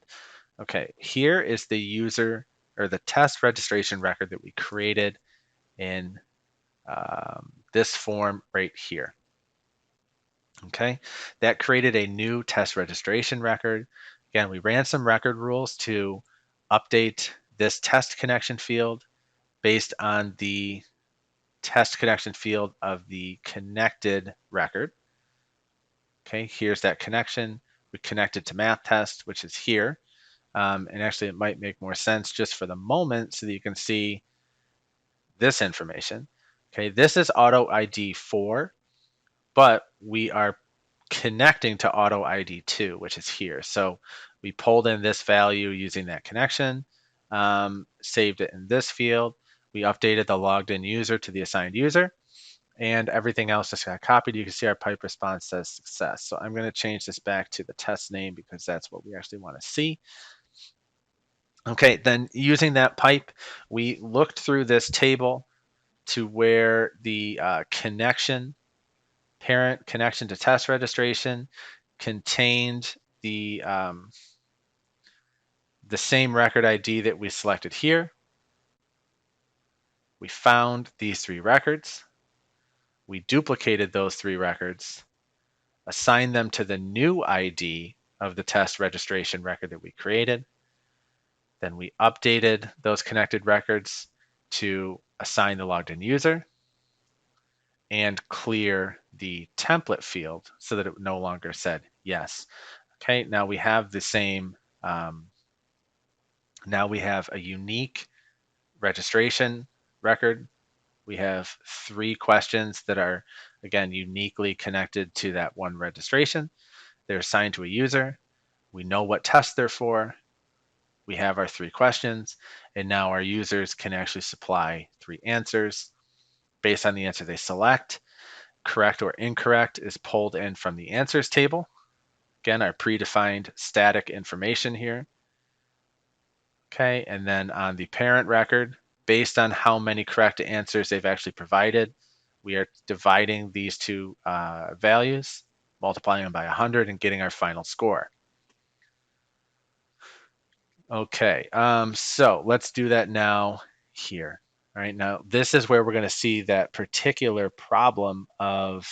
Okay, here is the user or the test registration record that we created in this form right here. Okay, that created a new test registration record. Again, we ran some record rules to update this test connection field based on the test connection field of the connected record. Okay, here's that connection. We connected to math test, which is here. And actually, it might make more sense just for the moment so that you can see this information. Okay, this is auto ID 4, but we are connecting to auto ID 2, which is here. So we pulled in this value using that connection, saved it in this field. We updated the logged in user to the assigned user, and everything else just got copied. You can see our pipe response says success. So I'm going to change this back to the test name because that's what we actually want to see. Okay, then using that pipe, we looked through this table to where the parent connection to test registration contained the same record ID that we selected here. We found these three records. We duplicated those 3 records, assigned them to the new ID of the test registration record that we created. Then we updated those connected records to assign the logged in user and clear the template field so that it no longer said yes. Okay, now we have the same, now we have a unique registration record. We have 3 questions that are, again, uniquely connected to that one registration. They're assigned to a user. We know what test they're for. We have our 3 questions, and now our users can actually supply 3 answers based on the answer they select. Correct or incorrect is pulled in from the answers table. Again, our predefined static information here. Okay, and then on the parent record, based on how many correct answers they've actually provided, we are dividing these 2 values, multiplying them by 100 and getting our final score. Okay, so let's do that now here. All right, now this is where we're going to see that particular problem of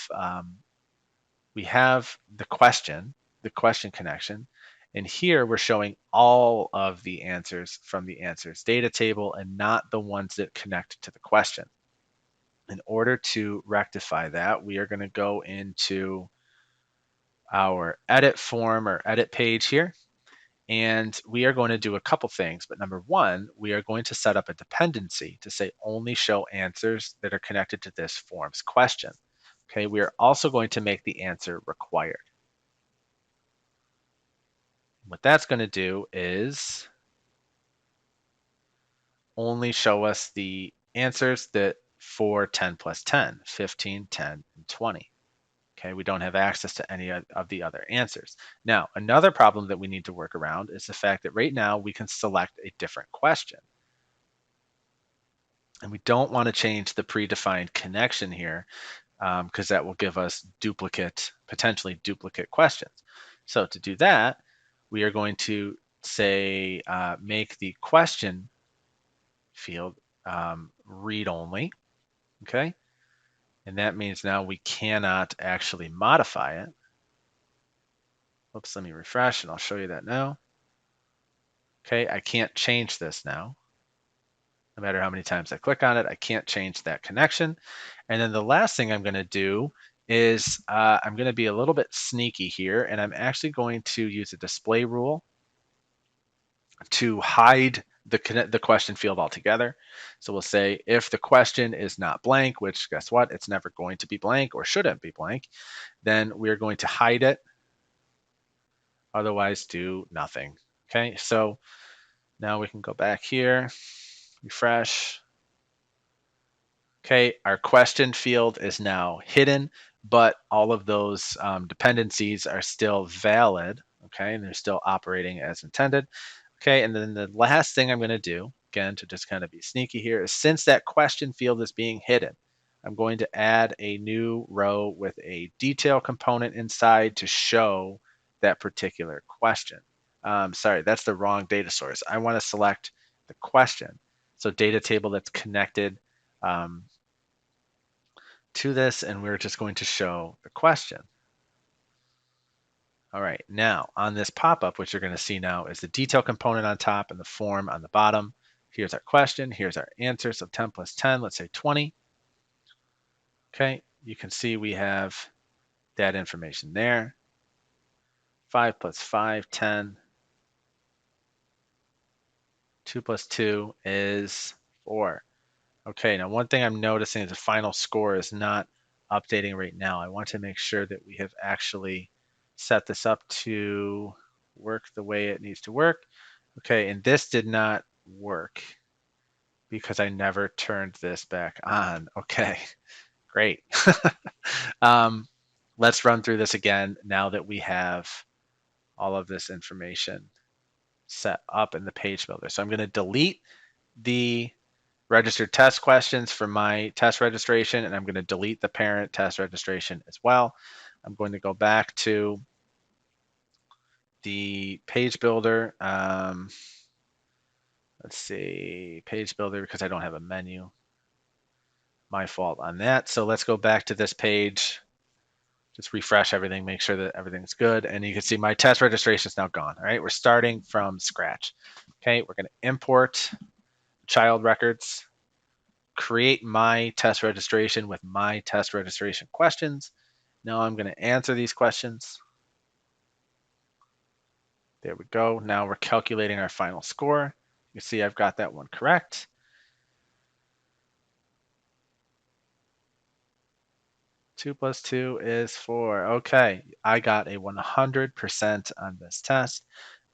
we have the question connection, and here we're showing all of the answers from the answers data table and not the ones that connect to the question. In order to rectify that, we are going to go into our edit form or edit page here. And we are going to do a couple things. But number one, we are going to set up a dependency to say only show answers that are connected to this form's question. Okay, we are also going to make the answer required. What that's going to do is only show us the answers that for 10 plus 10, 15, 10, and 20. Okay, we don't have access to any of the other answers. Now, another problem that we need to work around is the fact that right now we can select a different question. And we don't want to change the predefined connection here because that will give us potentially duplicate questions. So to do that, we are going to say make the question field read only, okay? And that means now we cannot actually modify it. Oops, let me refresh and I'll show you that now. Okay, I can't change this now. No matter how many times I click on it, I can't change that connection. And then the last thing I'm going to do is I'm going to be a little bit sneaky here, and I'm actually going to use a display rule to hide the question field altogether. So we'll say if the question is not blank, which guess what? It's never going to be blank or shouldn't be blank, then we're going to hide it. Otherwise, do nothing. Okay, so now we can go back here, refresh. Okay, our question field is now hidden, but all of those dependencies are still valid. Okay, and they're still operating as intended. Okay, and then the last thing I'm going to do, again, to just kind of be sneaky here, is since that question field is being hidden, I'm going to add a new row with a detail component inside to show that particular question. Sorry, that's the wrong data source. I want to select the question. So data table that's connected to this, and we're just going to show the question. All right, now on this pop-up, what you're going to see now is the detail component on top and the form on the bottom. Here's our question, here's our answer. So 10 plus 10, let's say 20. Okay, you can see we have that information there. 5 plus 5, 10. 2 plus 2 is 4. Okay, now one thing I'm noticing is the final score is not updating right now. I want to make sure that we have actually set this up to work the way it needs to work. Okay, and this did not work because I never turned this back on. Okay, great. Let's run through this again now that we have all of this information set up in the page builder. So I'm going to delete the registered test questions for my test registration, and I'm going to delete the parent test registration as well. I'm going to go back to the page builder. Let's see, page builder, because I don't have a menu. My fault on that. So let's go back to this page. Just refresh everything, make sure that everything's good. And you can see my test registration is now gone. All right, we're starting from scratch. Okay, we're going to import child records, create my test registration with my test registration questions. Now I'm going to answer these questions. There we go. Now we're calculating our final score. You see I've got that one correct. Two plus two is four. Okay, I got a 100% on this test.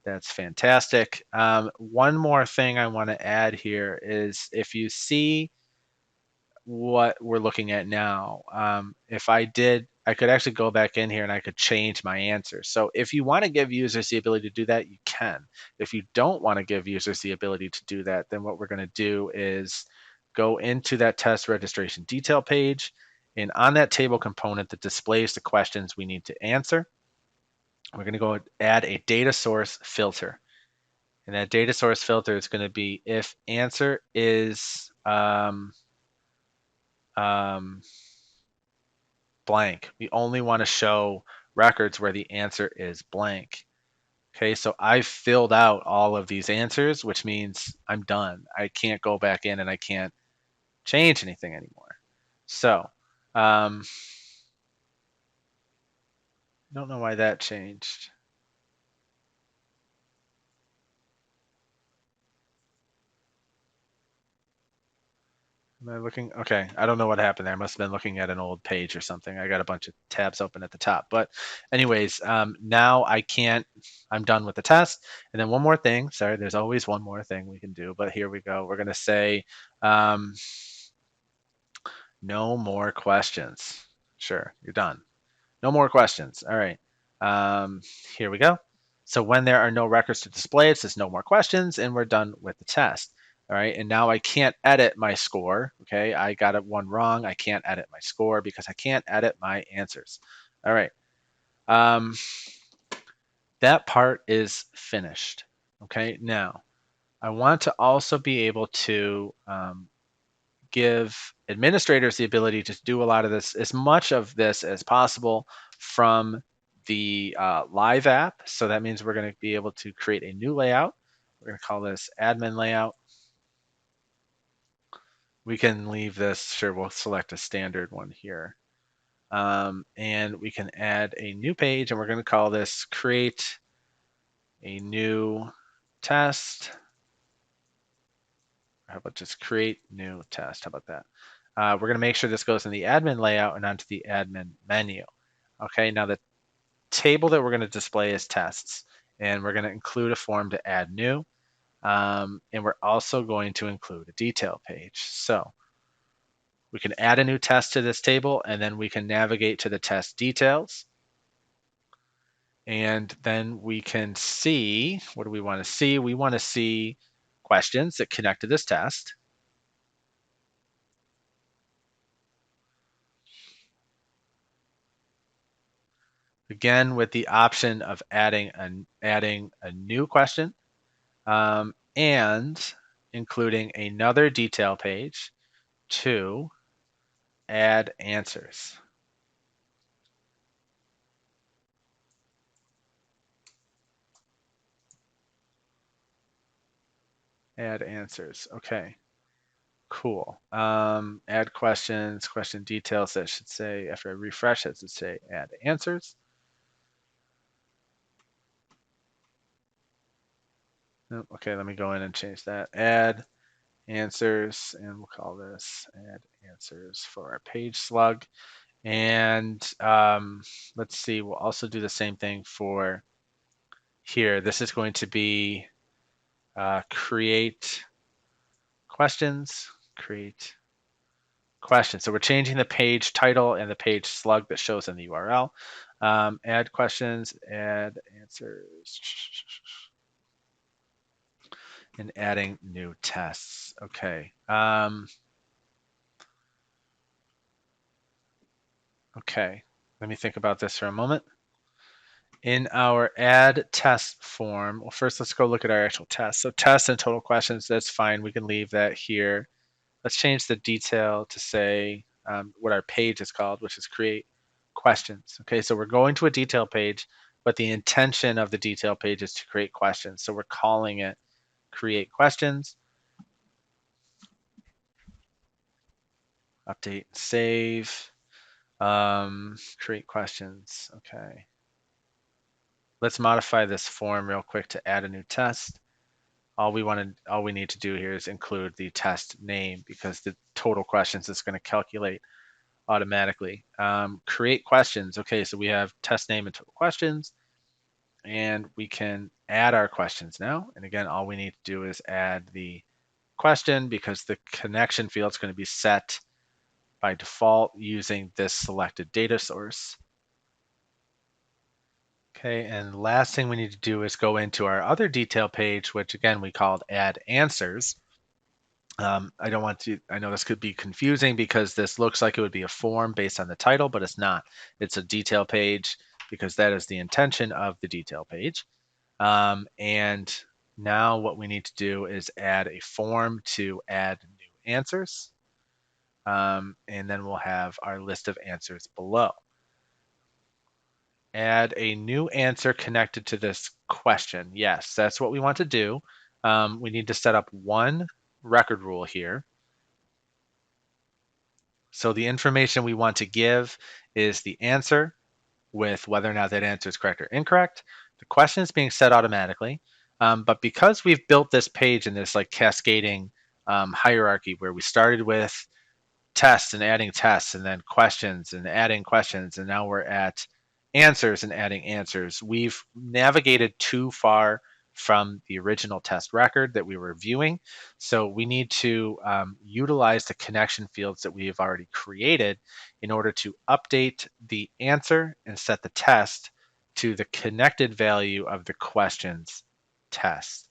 That's fantastic. One more thing I want to add here is if you see what we're looking at now, if I could actually go back in here and I could change my answer. So if you want to give users the ability to do that, you can. If you don't want to give users the ability to do that, then what we're going to do is go into that test registration detail page, and on that table component that displays the questions we need to answer, we're going to go add a data source filter. And that data source filter is going to be if answer is um, blank. We only want to show records where the answer is blank. Okay, so I've filled out all of these answers, which means I'm done. I can't go back in and I can't change anything anymore. So, I don't know why that changed. Am I looking? Okay, I don't know what happened there. I must have been looking at an old page or something. I got a bunch of tabs open at the top. But anyways, now I can't, I'm done with the test. And then one more thing, sorry, there's always one more thing we can do, but here we go. We're gonna say, um, no more questions. Sure, you're done. No more questions. All right. Um, Here we go. So when there are no records to display, it says no more questions, and we're done with the test. All right. And now I can't edit my score. Okay. I got it one wrong. I can't edit my score because I can't edit my answers. All right. Um, that part is finished. Okay. Now I want to also be able to give administrators the ability to do a lot of this, as much of this as possible from the live app. So that means we're going to be able to create a new layout. We're going to call this admin layout. We can leave this, sure, we'll select a standard one here. And we can add a new page, and we're going to call this create a new test. How about just create new test? How about that? We're going to make sure this goes in the admin layout and onto the admin menu. Okay, now the table that we're going to display is tests, and we're going to include a form to add new, and we're also going to include a detail page. So we can add a new test to this table, and then we can navigate to the test details. And then we can see, what do we want to see? We want to see questions that connect to this test. Again, with the option of adding a new question, and including another detail page to add answers. Add answers. Okay, cool. Add questions, question details. That should say, after I refresh it, should say add answers. Okay, let me go in and change that. Add answers, and we'll call this add answers for our page slug. And let's see, we'll also do the same thing for here. This is going to be create questions, create questions. So we're changing the page title and the page slug that shows in the URL. Add questions, add answers, and adding new tests. Okay. Okay. Let me think about this for a moment. In our add test form, well, first let's go look at our actual test. So test and total questions, that's fine. We can leave that here. Let's change the detail to say what our page is called, which is create questions. Okay, so we're going to a detail page, but the intention of the detail page is to create questions. So we're calling it create questions, update, save, create questions. Okay. Let's modify this form real quick to add a new test. All we need to do here is include the test name because the total questions is going to calculate automatically. Create questions. Okay, so we have test name and total questions, and we can add our questions now. And again, all we need to do is add the question because the connection field is going to be set by default using this selected data source. Okay, and the last thing we need to do is go into our other detail page, which again we called add answers. I don't want to, I know this could be confusing because this looks like it would be a form based on the title, but it's not. It's a detail page because that is the intention of the detail page. And now what we need to do is add a form to add new answers. And then we'll have our list of answers below. Add a new answer connected to this question. Yes, that's what we want to do. We need to set up one record rule here. So the information we want to give is the answer with whether or not that answer is correct or incorrect. The question is being set automatically. But because we've built this page in this like cascading hierarchy where we started with tests and adding tests and then questions and adding questions and now we're at answers and adding answers, we've navigated too far from the original test record that we were viewing. So we need to utilize the connection fields that we have already created in order to update the answer and set the test to the connected value of the questions test.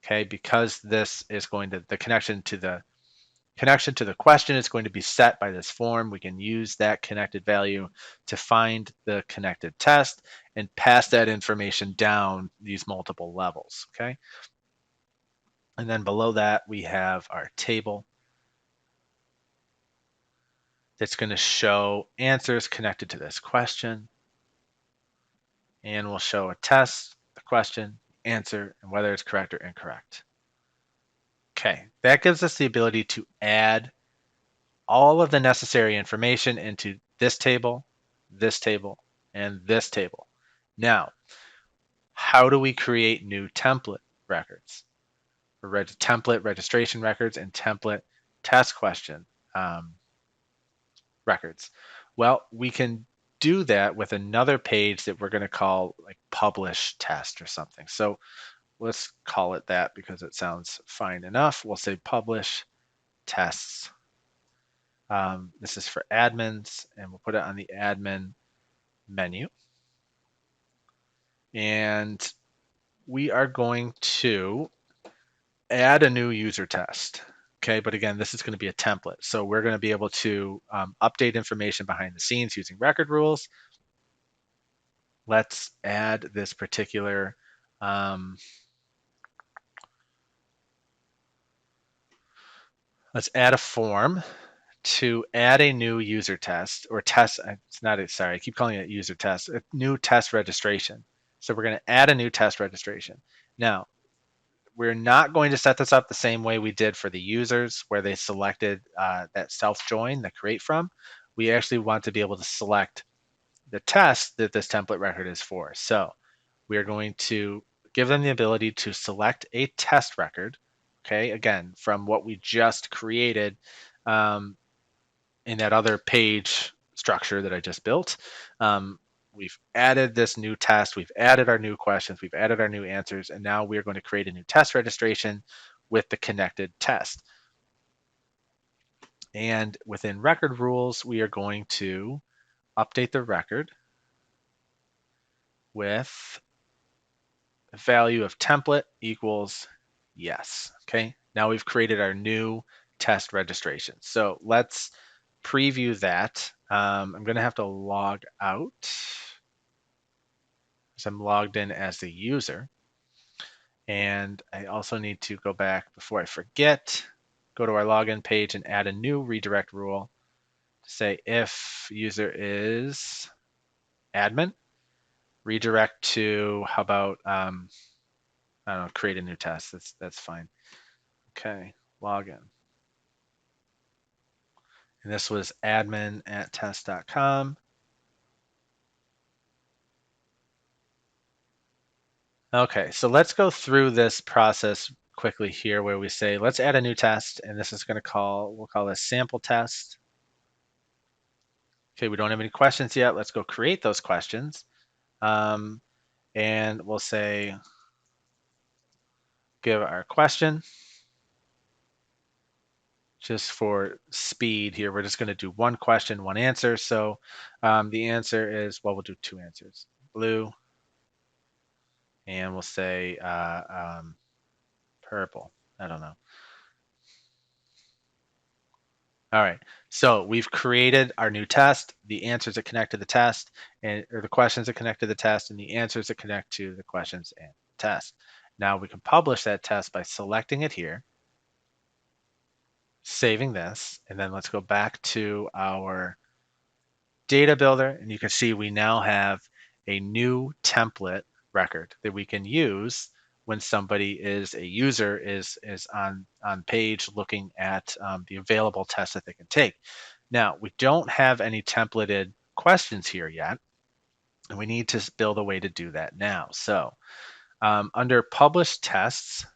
Okay, because this is going to, the connection to the question is going to be set by this form. We can use that connected value to find the connected test and pass that information down these multiple levels, okay? And then below that, we have our table that's going to show answers connected to this question. And we'll show a test, the question, answer, and whether it's correct or incorrect. Okay, that gives us the ability to add all of the necessary information into this table, and this table. Now, how do we create new template records? Template registration records and template test question records. Well, we can do that with another page that we're going to call like publish test or something. So let's call it that because it sounds fine enough. We'll say publish tests. This is for admins, and we'll put it on the admin menu. And we are going to add a new user test. Okay, but again, this is going to be a template. So we're going to be able to update information behind the scenes using record rules. Let's add this particular let's add a form to add a new user test or test. It's not a, sorry, I keep calling it user test, a new test registration. So we're going to add a new test registration. Now, we're not going to set this up the same way we did for the users where they selected that self-join, the create from. We actually want to be able to select the test that this template record is for. So we are going to give them the ability to select a test record, okay, again, from what we just created in that other page structure that I just built. We've added this new test, we've added our new questions, we've added our new answers, and now we're going to create a new test registration with the connected test. And within record rules, we are going to update the record with the value of template equals yes. Okay, now we've created our new test registration. So let's preview that. I'm going to have to log out because I'm logged in as the user. And I also need to go back before I forget, go to our login page and add a new redirect rule to say if user is admin, redirect to, how about, I don't know, create a new test. That's fine. Okay, login. And this was admin@test.com. Okay, so let's go through this process quickly here where we say, let's add a new test, and this is going to we'll call this sample test. Okay, we don't have any questions yet. Let's go create those questions. And we'll say, give our question. Just for speed here, we're just going to do one question, one answer. So the answer is, well, we'll do two answers. Blue, and we'll say purple. I don't know. All right, so we've created our new test, the answers that connect to the test, or the questions that connect to the test, and the answers that connect to the questions and the test. Now we can publish that test by selecting it here, saving this, and then let's go back to our data builder, and you can see we now have a new template record that we can use when somebody is a user is on page looking at the available tests that they can take. Now we don't have any templated questions here yet, and we need to build a way to do that now. So under published tests,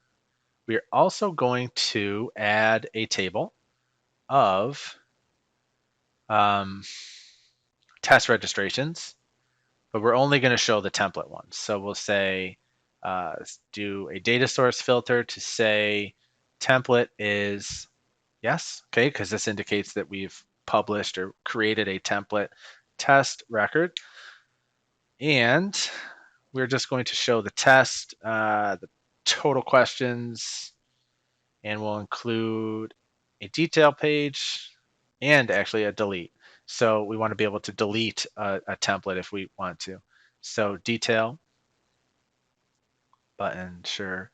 we're also going to add a table of test registrations, but we're only going to show the template ones. So we'll say, do a data source filter to say template is yes, okay, because this indicates that we've published or created a template test record. And we're just going to show the test, the total questions, and we'll include a detail page and actually a delete. So we want to be able to delete a template if we want to. So detail, button, sure,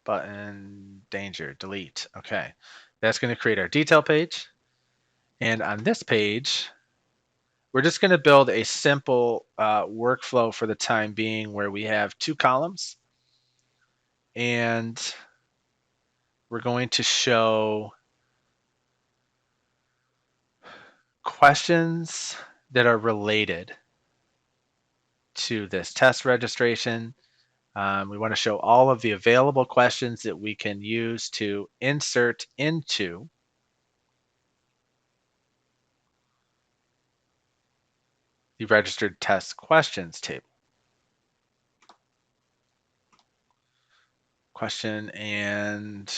button, danger, delete. Okay, that's going to create our detail page. And on this page, we're just going to build a simple workflow for the time being where we have two columns. And we're going to show questions that are related to this test registration. We want to show all of the available questions that we can use to insert into the registered test questions table. Question and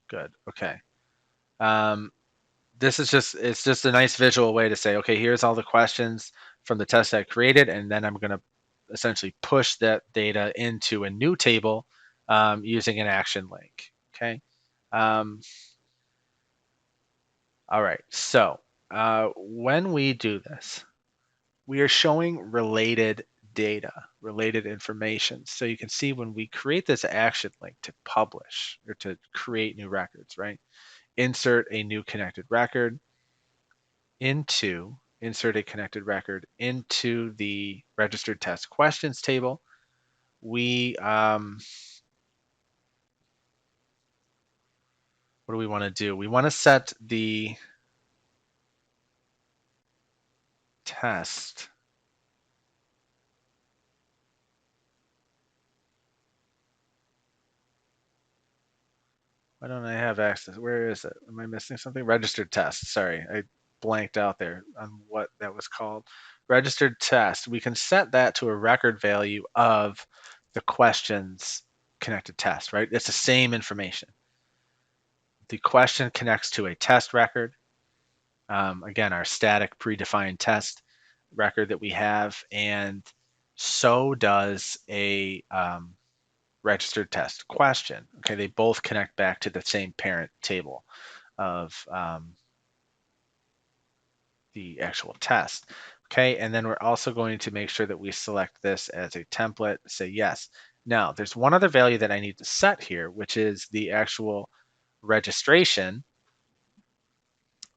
good. Okay. This is it's just a nice visual way to say, okay, here's all the questions from the test I created, and then I'm going to essentially push that data into a new table using an action link. Okay. All right. So when we do this, we are showing related data, related information. So you can see when we create this action link to publish or to create new records, right? Insert a new connected record insert a connected record into the registered test questions table. We what do we want to do? We want to set the test why don't I have access? Where is it? Am I missing something? Registered test. Sorry, I blanked out there on what that was called. Registered test. We can set that to a record value of the questions connected test, right? It's the same information. The question connects to a test record. Again, our static predefined test record that we have, and so does a registered test question. Okay, they both connect back to the same parent table of the actual test. Okay, and then we're also going to make sure that we select this as a template, say yes, Now, there's one other value that I need to set here, which is the actual registration,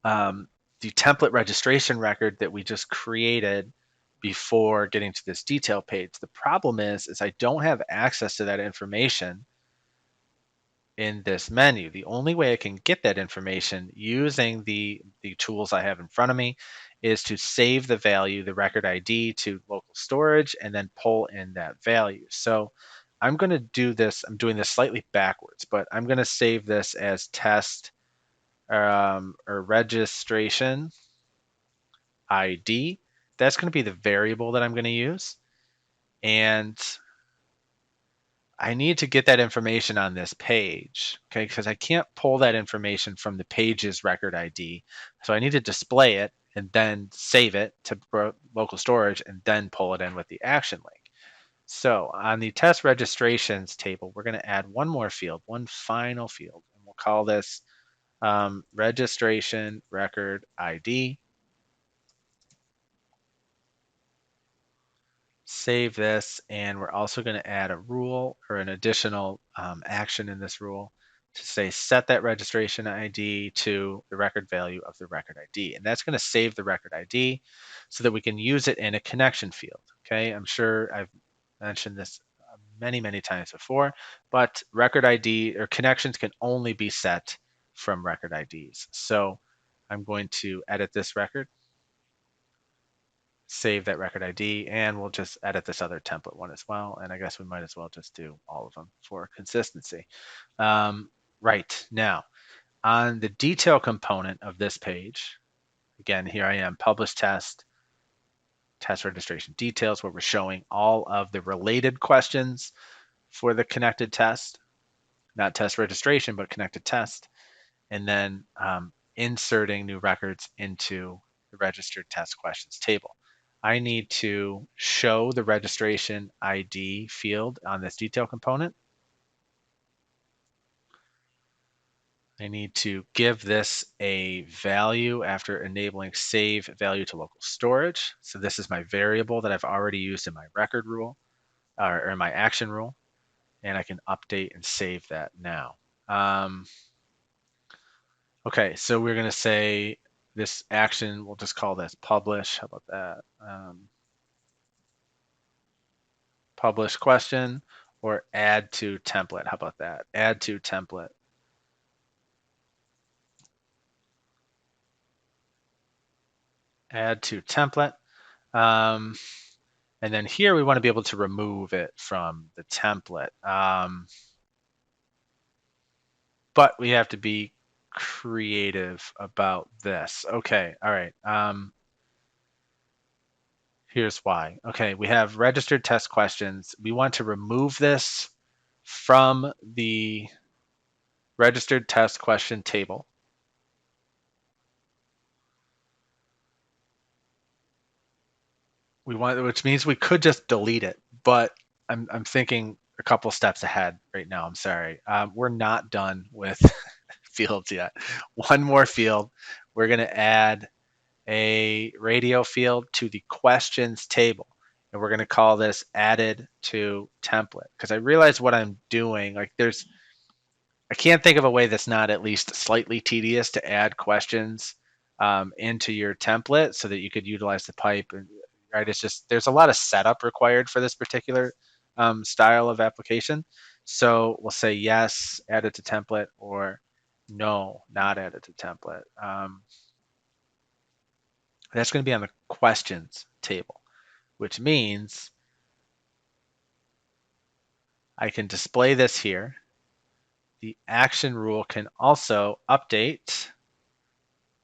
the template registration record that we just created before getting to this detail page. The problem is I don't have access to that information in this menu. The only way I can get that information using the tools I have in front of me is to save the value, the record ID, to local storage and then pull in that value. So I'm going to do this. I'm doing this slightly backwards, but I'm going to save this as test or registration ID. That's going to be the variable that I'm going to use. And I need to get that information on this page, okay? Because I can't pull that information from the page's record ID. So I need to display it and then save it to local storage and then pull it in with the action link. So on the test registrations table, we're going to add one more field, one final field, and we'll call this registration record ID. Save this, and we're also going to add a rule or an additional action in this rule to say set that registration ID to the record value of the record ID. And that's going to save the record ID so that we can use it in a connection field. Okay, I'm sure I've mentioned this many, many times before, but record ID or connections can only be set from record IDs. So I'm going to edit this record, save that record ID, and we'll just edit this other template one as well. And I guess we might as well just do all of them for consistency. Right, now on the detail component of this page, again, here I am, publish test, test registration details, where we're showing all of the related questions for the connected test, not test registration, but connected test, and then inserting new records into the registered test questions table. I need to show the registration ID field on this detail component. I need to give this a value after enabling save value to local storage. So this is my variable that I've already used in my record rule or in my action rule, and I can update and save that now. Okay, so we're going to say this action, we'll just call this publish. How about that? Publish question or add to template. How about that? Add to template. Add to template. And then here we want to be able to remove it from the template. But we have to be creative about this. Okay, all right. Here's why. Okay, we have registered test questions. We want to remove this from the registered test question table. Which means we could just delete it, but I'm thinking a couple steps ahead right now. I'm sorry. We're not done with fields yet. One more field. We're going to add a radio field to the questions table. And we're going to call this added to template because I realize what I'm doing. Like I can't think of a way that's not at least slightly tedious to add questions into your template so that you could utilize the pipe. And, right, it's just there's a lot of setup required for this particular style of application. So we'll say yes, add it to template, or no, not add it to template. That's going to be on the questions table, which means I can display this here. The action rule can also update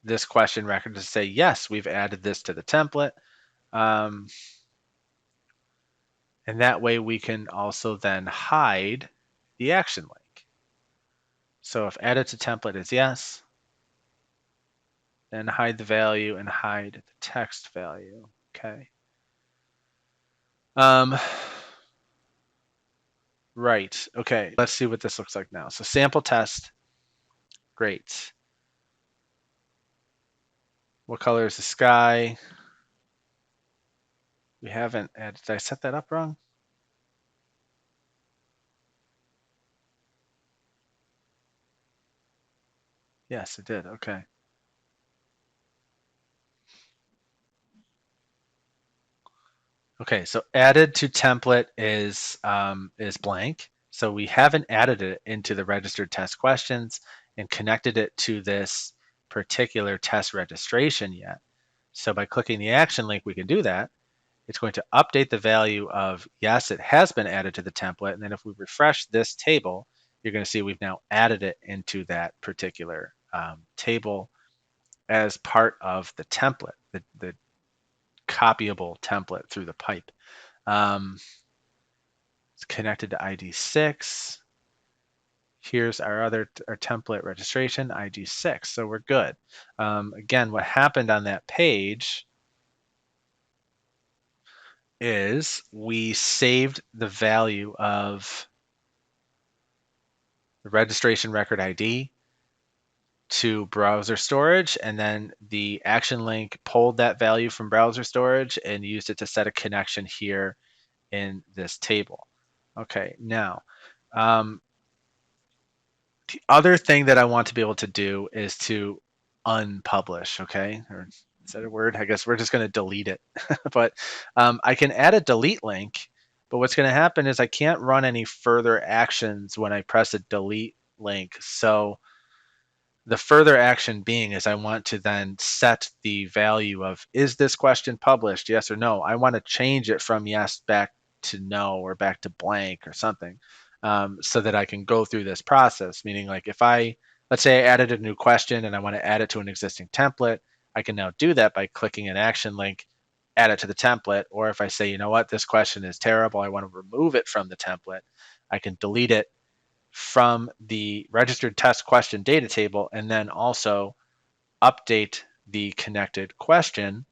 this question record to say, yes, we've added this to the template. And that way we can also then hide the action link. So if added to template is yes, then hide the value and hide the text value. Okay. Right. Okay. Let's see what this looks like now. So sample test. Great. What color is the sky? We haven't added. Did I set that up wrong? Yes, it did. Okay. Okay, so added to template is blank. So we haven't added it into the registered test questions and connected it to this particular test registration yet. So by clicking the action link, we can do that. It's going to update the value of, yes, it has been added to the template. And then if we refresh this table, you're going to see we've now added it into that particular table as part of the template, the copyable template through the pipe. It's connected to ID6. Here's our template registration, ID6. So we're good. Again, what happened on that page is we saved the value of the registration record ID to browser storage, and then the action link pulled that value from browser storage and used it to set a connection here in this table. Okay, now the other thing that I want to be able to do is to unpublish, okay? Or is that a word? I guess we're just going to delete it. But I can add a delete link, but what's going to happen is I can't run any further actions when I press a delete link. So the further action being is I want to then set the value of, is this question published, yes or no? I want to change it from yes back to no or back to blank or something, so that I can go through this process. Meaning, like, if let's say I added a new question and I want to add it to an existing template, I can now do that by clicking an action link, add it to the template. Or if I say, you know what, this question is terrible, I want to remove it from the template, I can delete it from the registered test question data table and then also update the connected question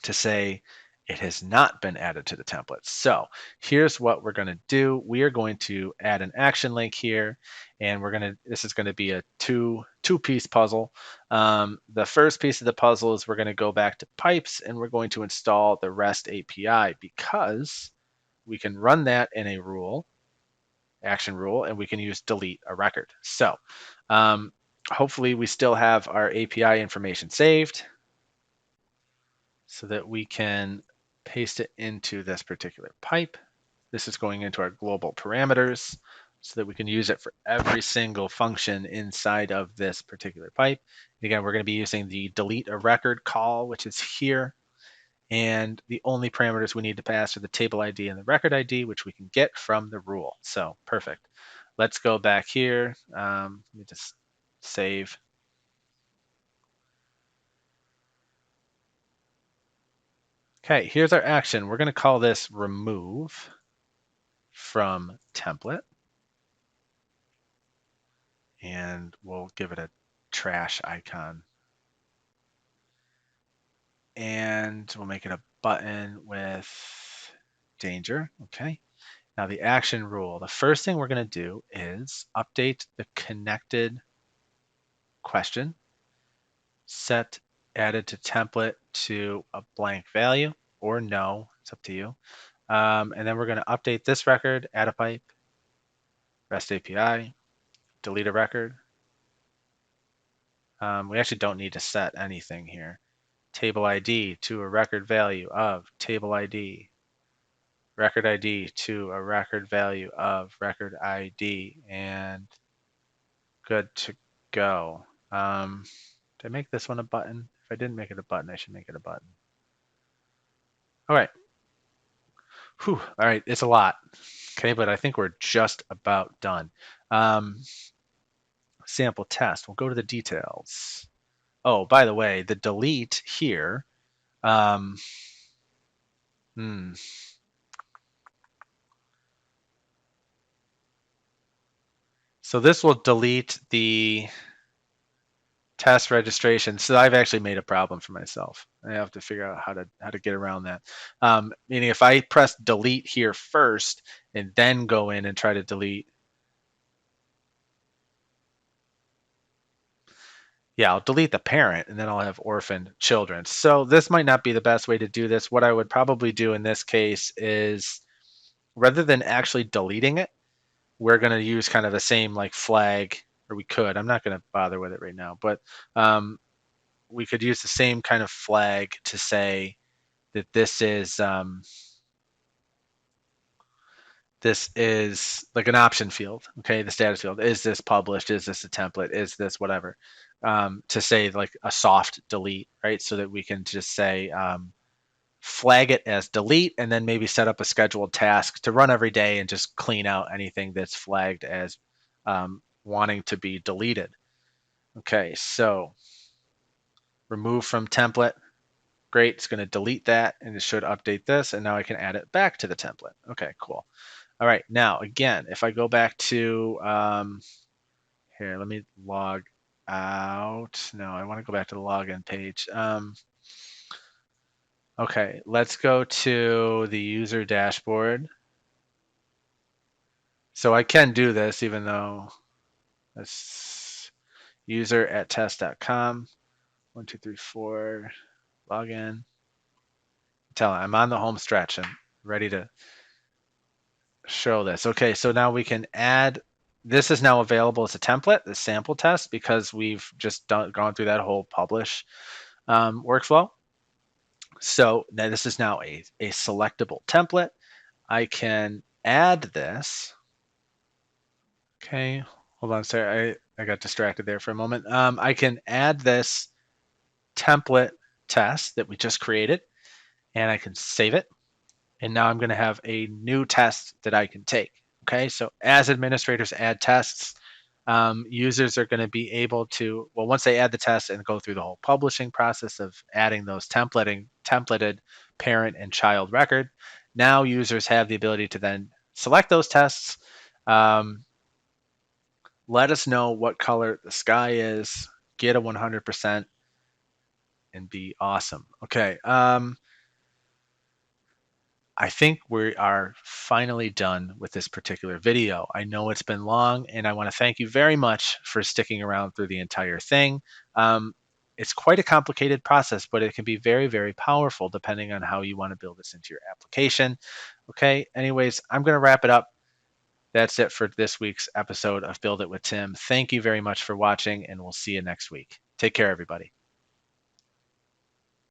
to say it has not been added to the template. So here's what we're going to do. We are going to add an action link here, and this is going to be a two-piece puzzle. The first piece of the puzzle is we're going to go back to pipes and we're going to install the REST API because we can run that in a action rule, and we can use delete a record. So hopefully we still have our API information saved so that we can paste it into this particular pipe. This is going into our global parameters so that we can use it for every single function inside of this particular pipe. And again, we're going to be using the delete a record call, which is here. And the only parameters we need to pass are the table ID and the record ID, which we can get from the rule. So perfect. Let's go back here. Let me just save. Okay, here's our action. We're going to call this remove from template. And we'll give it a trash icon. And we'll make it a button with danger. Okay. Now the action rule. The first thing we're going to do is update the connected question, set added to template to a blank value or no, it's up to you. And then we're going to update this record, add a pipe, REST API, delete a record. We actually don't need to set anything here. Table ID to a record value of table ID, record ID to a record value of record ID, and good to go. Did I make this one a button? If I didn't make it a button, I should make it a button. All right. Whew. All right, it's a lot. Okay, but I think we're just about done. Sample test. We'll go to the details. Oh, by the way, the delete here. Hmm. So this will delete the test registration. So I've actually made a problem for myself. I have to figure out how to get around that. Meaning if I press delete here first and then go in and try to delete, yeah, I'll delete the parent and then I'll have orphaned children. So this might not be the best way to do this. What I would probably do in this case is rather than actually deleting it, we're going to use kind of the same like flag or we could. I'm not going to bother with it right now, but we could use the same kind of flag to say that this is like an option field. Okay, the status field, is this published, is this a template, is this whatever, to say like a soft delete, right? So that we can just say flag it as delete, and then maybe set up a scheduled task to run every day and just clean out anything that's flagged as wanting to be deleted. Okay, so remove from template. Great, it's going to delete that, and it should update this, and now I can add it back to the template. Okay, cool. All right, now again, if I go back to here, let me log out. No, I want to go back to the login page. Okay, let's go to the user dashboard. So I can do this even though that's user at test.com. 1, 2, 3, 4, login. I'm on the home stretch. I'm ready to show this. Okay, so now we can add, this is now available as a template, the sample test, because we've just gone through that whole publish workflow. So now this is now a selectable template. I can add this. Okay, hold on, sorry, I got distracted there for a moment. I can add this template test that we just created, and I can save it. And now I'm going to have a new test that I can take. Okay, so as administrators add tests, users are going to be able to, well, once they add the test and go through the whole publishing process of adding those templated parent and child record, now users have the ability to then select those tests, let us know what color the sky is, get a 100%, and be awesome. Okay. I think we are finally done with this particular video. I know it's been long, and I want to thank you very much for sticking around through the entire thing. It's quite a complicated process, but it can be very, very powerful depending on how you want to build this into your application. Okay, anyways, I'm going to wrap it up. That's it for this week's episode of Build It with Tim. Thank you very much for watching, and we'll see you next week. Take care, everybody.